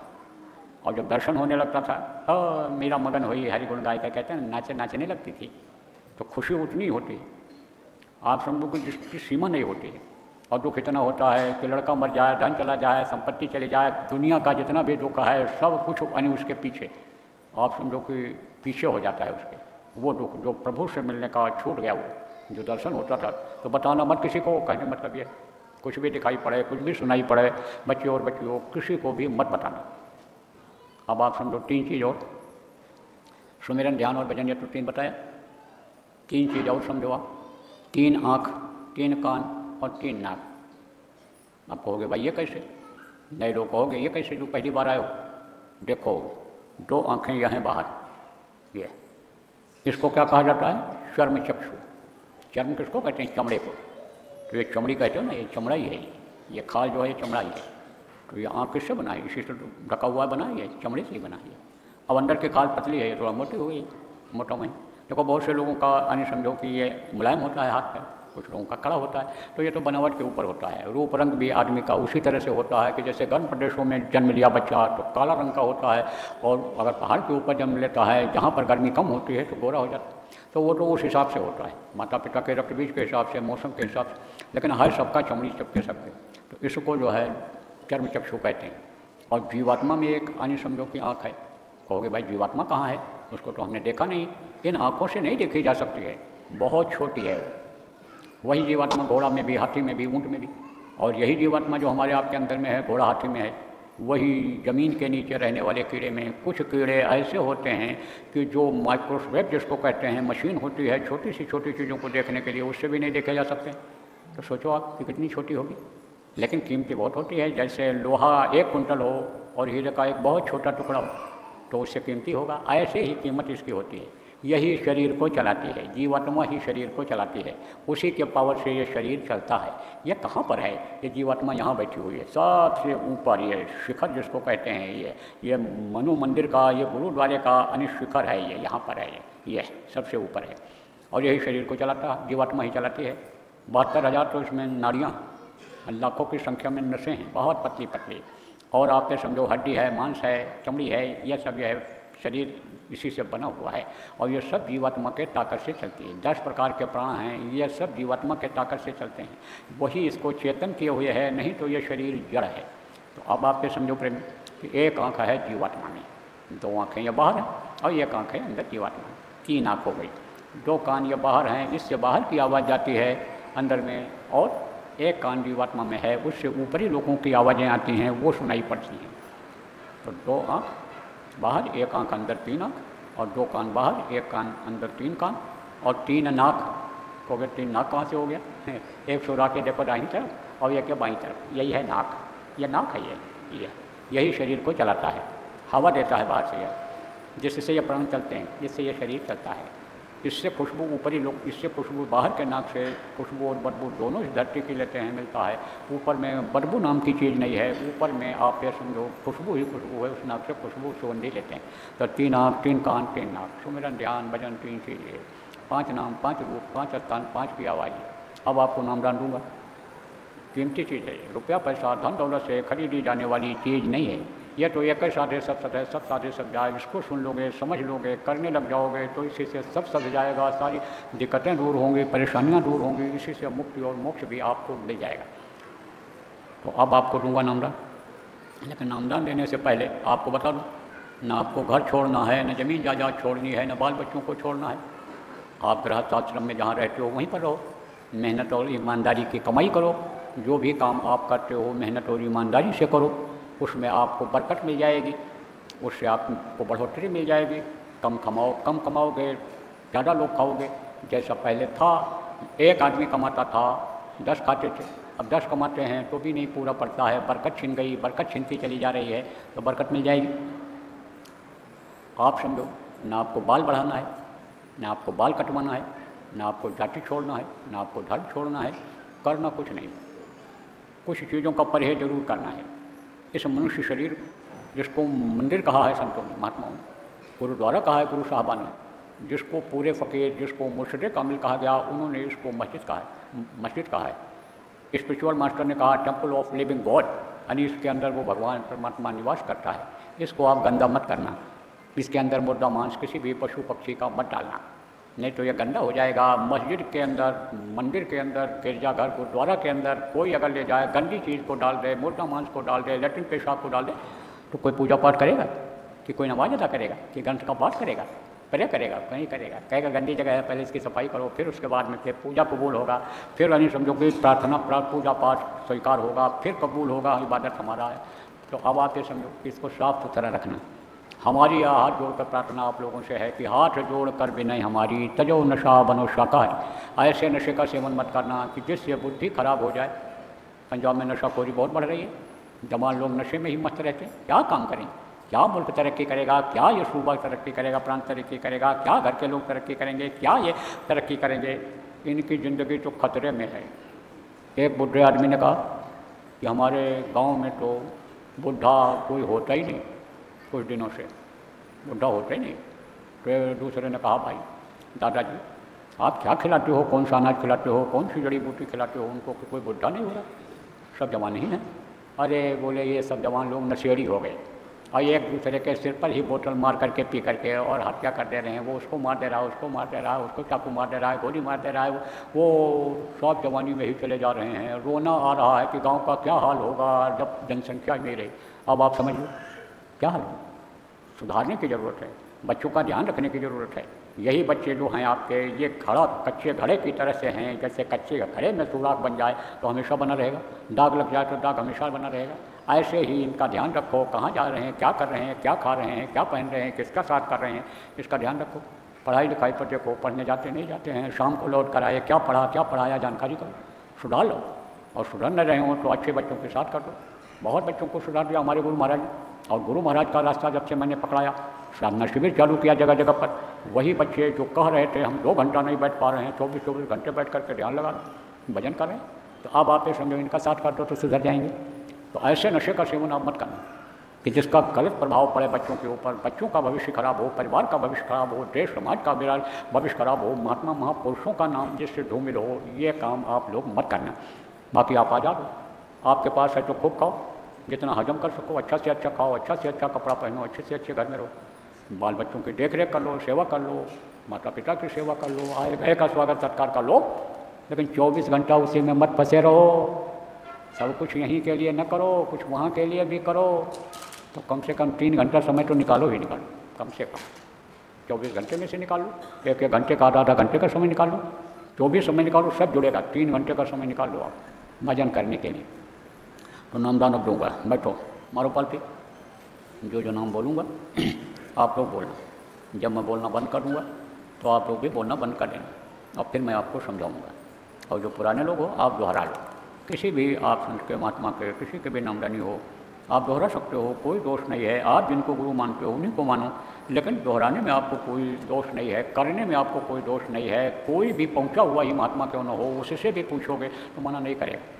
और जब दर्शन होने लगता था, मीरा मगन हुई हरि गुण गाय का, कहते हैं नाचे नाचने लगती थी, तो खुशी उतनी होती है, आप समझो कि जिसकी सीमा नहीं होती है। और दुख इतना होता है कि लड़का मर जाए, धन चला जाए, संपत्ति चली जाए, दुनिया का जितना भी दुख है सब कुछ यानी उसके पीछे, आप समझो कि पीछे हो जाता है उसके, वो दुख जो प्रभु से मिलने का छूट गया, वो जो दर्शन होता था। तो बताना मत किसी को, कहने मतलब ये कुछ भी दिखाई पड़े, कुछ भी सुनाई पड़े, बच्चे और बच्चियों, किसी को भी मत बताना। अब आप समझो 3 चीज़ और, सुमिरन, ध्यान और भजन, ये तो 3 बताया। 3 चीज़ और समझो आप, 3 आँख, 3 कान और 3 नाक। आप कहोगे भाई ये कैसे? नए लोग कहोगे ये कैसे जो पहली बार आए हो? देखो 2 आँखें यह हैं बाहर, ये इसको क्या कहा जाता है? चर्म चक्षु। चर्म किसको कहते हैं? चमड़े को। तो ये चमड़ी कहते हो ना, ये चमड़ा ही है, ये खाल जो है ये चमड़ा ही है। तो ये आँख किससे बनाई? इसी से ढका हुआ बना है, चमड़े से ही बना है। अब अंदर की खाल पतली है, ये थोड़ा मोटी हो गई, मोटा में। देखो बहुत से लोगों का यानी समझो कि ये मुलायम होता है हाथ पैर, कुछ लोगों का कड़ा होता है। तो ये तो बनावट के ऊपर होता है। रूप रंग भी आदमी का उसी तरह से होता है कि जैसे गर्म प्रदेशों में जन्म लिया बच्चा तो काला रंग का होता है, और अगर पहाड़ के ऊपर जन्म लेता है जहाँ पर गर्मी कम होती है तो गोरा हो जाता है। तो वो तो उस हिसाब से होता है, माता पिता के रक्त बीज के हिसाब से, मौसम के हिसाब से। लेकिन हर सबका चमड़ी चपके सबके, तो इसको जो है चर्म चक्षु कहते हैं। और जीवात्मा में एक यानी समझो कि आँख है। कहोगे भाई जीवात्मा कहाँ है? उसको तो हमने देखा नहीं, इन आँखों से नहीं देखी जा सकती है, बहुत छोटी है। वही जीवात्मा घोड़ा में भी, हाथी में भी, ऊँट में भी। और यही जीवात्मा जो हमारे आपके अंदर में है, घोड़ा हाथी में है, वही ज़मीन के नीचे रहने वाले कीड़े में। कुछ कीड़े ऐसे होते हैं कि जो माइक्रोस्कोप जिसको कहते हैं, मशीन होती है छोटी सी छोटी चीज़ों को देखने के लिए, उससे भी नहीं देखे जा सकते। तो सोचो आप कि कितनी छोटी होगी, लेकिन कीमती बहुत होती है। जैसे लोहा 1 कुंटल हो और हीरे का एक बहुत छोटा टुकड़ा हो तो उससे कीमती होगा, ऐसे ही कीमत इसकी होती है। यही शरीर को चलाती है, जीवात्मा ही शरीर को चलाती है, उसी के पावर से ये शरीर चलता है। ये कहाँ पर है? ये जीवात्मा यहाँ बैठी हुई है, सबसे ऊपर। ये शिखर जिसको कहते हैं, ये मनु मंदिर का, ये गुरुद्वारे का शिखर है, ये यहाँ पर है, ये सबसे ऊपर है। और यही शरीर को चलाता है, जीवात्मा ही चलाती है। 72,000 तो इसमें नाड़ियाँ, लाखों की संख्या में नसें हैं, बहुत पतली पतली। और आपके समझो हड्डी है, मांस है, चमड़ी है, यह सब यह है, शरीर इसी से बना हुआ है। और ये सब जीवात्मा के ताकत से चलती है। 10 प्रकार के प्राण हैं, ये सब जीवात्मा के ताकत से चलते हैं, वही इसको चेतन किए हुए है, नहीं तो ये शरीर जड़ है। तो अब आपके समझो प्रेम कि एक आँख है जीवात्मा में, 2 आँखें ये बाहर हैं, और एक आँख है अंदर जीवात्मा में, 3 आँख हो गई। 2 कान ये बाहर हैं, इससे बाहर की आवाज़ जाती है अंदर में, और एक कान जीवात्मा में है, उससे ऊपरी लोगों की आवाज़ें आती हैं, वो सुनाई पड़ती हैं। तो 2 आँख बाहर, 1 आँख अंदर, 3 आँख, और 2 कान बाहर, 1 कान अंदर, 3 कान, और 3 नाक। कहोगे 3 नाक कहाँ से हो गया? एक सुरा के देखो दाहिनी तरफ और एक के बाईं तरफ, यही है नाक। ये नाक है, ये यही शरीर को चलाता है, हवा देता है बाहर से, जिससे ये प्राण चलते हैं, जिससे ये शरीर चलता है। इससे खुशबू ऊपरी लोग, इससे खुशबू बाहर के नाक से खुशबू और बदबू दोनों इस धरती की लेते हैं, मिलता है। ऊपर में बदबू नाम की चीज़ नहीं है, ऊपर में आप ये समझो खुशबू ही खुशबू है, उस नाक से खुशबू सुगंधी लेते हैं। तो 3 आँख, 3 कान, 3 नाक, सुमिरन ध्यान भजन 3 चीज़ें, 5 नाम, 5 रूप, 5 स्थान, 5 की आवाज़। अब आपको नाम दान दूंगा। कीमती चीज़ है, रुपया पैसा धन दौलत से खरीदी जाने वाली चीज़ नहीं है। यह तो एक ही साधे सब सद है, सब साधे सब जाए। इसको सुन लोगे, समझ लोगे, करने लग जाओगे तो इसी से सब सद जाएगा, सारी दिक्कतें दूर होंगी, परेशानियां दूर होंगी, इसी से मुक्ति और मोक्ष भी आपको मिल जाएगा। तो अब आपको दूंगा नामदान, लेकिन नामदान देने से पहले आपको बता दूँ, ना आपको घर छोड़ना है, न ज़मीन जायदाद छोड़नी है, न बाल बच्चों को छोड़ना है। आप गृहस्थ आश्रम में जहाँ रहते हो वहीं पर रहो, मेहनत और ईमानदारी की कमाई करो। जो भी काम आप करते हो मेहनत और ईमानदारी से करो, उसमें आपको बरकत मिल जाएगी, उससे आपको बढ़ोतरी मिल जाएगी। कम कमाओगे, ज़्यादा लोग खाओगे। जैसा पहले था, एक आदमी कमाता था, 10 खाते थे, अब 10 कमाते हैं तो भी नहीं पूरा पड़ता है। बरकत छिन गई, बरकत छिनती चली जा रही है, तो बरकत मिल जाएगी। आप समझो, ना आपको बाल बढ़ाना है, ना आपको बाल कटवाना है, ना आपको जाति छोड़ना है, ना आपको धर्म छोड़ना है, करना कुछ नहीं। कुछ चीज़ों का परहेज जरूर करना है। इस मनुष्य शरीर जिसको मंदिर कहा है संतों ने, महात्माओं ने, गुरुद्वारा कहा है गुरु साहबा ने, जिसको पूरे फ़कीर, जिसको मुर्शिद कामिल कहा गया, उन्होंने इसको मस्जिद कहा है। स्पिरिचुअल मास्टर ने कहा टेम्पल ऑफ लिविंग गॉड, यानी इसके अंदर वो भगवान परमात्मा निवास करता है। इसको आप गंदा मत करना, इसके अंदर मुर्दा मांस किसी भी पशु पक्षी का मत डालना, नहीं तो ये गंदा हो जाएगा। मस्जिद के अंदर, मंदिर के अंदर, गिरजाघर, गुरुद्वारा के अंदर कोई अगर ले जाए, गंदी चीज़ को डाल दे, मुर्दा मांस को डाल दे, लैट्रिन पेशाब को डाल दे, तो कोई पूजा पाठ करेगा? कि कोई नमाज अदा करेगा? कि ग्रंथ का पाठ करेगा? करेगा? नहीं करेगा। कहेगा गंदी जगह है, पहले इसकी सफाई करो, फिर उसके बाद में फिर पूजा कबूल होगा, फिर यानी समझो कि प्रार्थना पूजा पाठ स्वीकार होगा, फिर कबूल होगा, इबादत हमारा है। तो अब आप ये समझो कि इसको साफ सुथरा रखना। हमारी यह हाथ जोड़कर प्रार्थना आप लोगों से है कि हाथ जोड़ कर विनय हमारी, तजो नशा बनो शाकाहारी। ऐसे नशे का सेवन मत करना कि जिससे बुद्धि खराब हो जाए। पंजाब में नशाखोरी बहुत बढ़ रही है, जवान लोग नशे में ही मस्त रहते हैं। क्या काम करें? क्या मुल्क तरक्की करेगा? क्या ये सूबा तरक्की करेगा? प्रांत तरक्की करेगा? क्या घर के लोग तरक्की करेंगे? क्या ये तरक्की करेंगे? इनकी ज़िंदगी तो खतरे में है। एक बुढ़े आदमी ने कहा कि हमारे गांव में तो बुढ़ा कोई होता ही नहीं, कुछ दिनों से बुढ़ा होता ही नहीं। तो दूसरे ने कहा, भाई दादाजी आप क्या खिलाते हो, कौन सा अनाज खिलाते हो, कौन सी जड़ी बूटी खिलाते हो उनको, कि कोई बुढ़ा नहीं हो रहा, सब जवान ही हैं। अरे बोले ये सब जवान लोग नशेड़ी हो गए और एक दूसरे के सिर पर ही बोतल मार करके पी करके और हत्या कर दे रहे हैं। वो उसको मार दे रहा है, उसको मार दे रहा है, उसको चाकू मार दे रहा है, गोली मार दे रहा है। वो सब जवानी में ही चले जा रहे हैं। रोना आ रहा है कि गांव का क्या हाल होगा जब जनसंख्या नहीं रही। अब आप समझ लो क्या हाल हो। सुधारने की ज़रूरत है, बच्चों का ध्यान रखने की ज़रूरत है। यही बच्चे जो हैं आपके, ये घड़ा कच्चे घड़े की तरह से हैं। जैसे कच्चे घड़े में सुराख बन जाए तो हमेशा बना रहेगा, दाग लग जाए तो दाग हमेशा बना रहेगा। ऐसे ही इनका ध्यान रखो, कहाँ जा रहे हैं, क्या कर रहे हैं, क्या खा रहे हैं, क्या पहन रहे हैं, किसका साथ कर रहे हैं, इसका ध्यान रखो। पढ़ाई लिखाई पर देखो, पढ़ने जाते नहीं जाते हैं, शाम को लौट कर आए, क्या पढ़ा क्या पढ़ाया जानकारी करो, सुधार लो। और सुधर न रहे हो तो अच्छे बच्चों के साथ कर दो। बहुत बच्चों को सुधार दिया हमारे गुरु महाराज ने। और गुरु महाराज का रास्ता जब से मैंने पकड़ाया, साधना शिविर चालू किया जगह जगह पर, वही बच्चे जो कह रहे थे हम 2 घंटा नहीं बैठ पा रहे हैं, 24 घंटे बैठ करके ध्यान लगा रहे, भजन कर रहे हैं। तो अब आप ये समझो इनका साथ कर दो तो सुधर जाएंगे। तो ऐसे नशे का सेवन आप मत करना कि जिसका गलत प्रभाव पड़े बच्चों के ऊपर, बच्चों का भविष्य खराब हो, परिवार का भविष्य खराब हो, देश समाज का भविष्य खराब हो, महात्मा महापुरुषों का नाम जिससे धूमिल हो, ये काम आप लोग मत करना। बाकी आप आज़ाद हो, आपके पास है तो खूब खाओ, जितना हजम कर सको, अच्छा से अच्छा खाओ, अच्छा से अच्छा कपड़ा पहनो, अच्छे से अच्छे घर में रहो, बाल बच्चों की देख रेख कर लो, सेवा कर लो, माता पिता की सेवा कर लो, आए गए का स्वागत सत्कार कर लो। लेकिन 24 घंटा उसी में मत फंसे रहो। सब कुछ यहीं के लिए न करो, कुछ वहाँ के लिए भी करो। तो कम से कम 3 घंटा समय तो निकालो ही निकालो, कम से कम 24 घंटे में से निकाल लो। एक घंटे का आधा घंटे का समय निकाल लो, 24 समय निकालो, सब जुड़ेगा। 3 घंटे का समय निकाल लो आप भजन करने के लिए। तो नामदान अब दूँगा, बैठो मारो पालती, जो नाम बोलूँगा आप लोग बोलना। जब मैं बोलना बंद कर दूँगा तो आप लोग भी बोलना बंद कर देना, और फिर मैं आपको समझाऊँगा। और जो पुराने लोग हो आप दोहरा लो, किसी भी आप संत के महात्मा के किसी के भी नामदानी हो आप दोहरा सकते हो, कोई दोष नहीं है। आप जिनको गुरु मानते हो उन्हीं को मानो, लेकिन दोहराने में आपको कोई दोष नहीं है, करने में आपको कोई दोष नहीं है। कोई भी पहुँचा हुआ ही महात्मा क्यों न हो, उससे भी पूछोगे तो मना नहीं करेगा।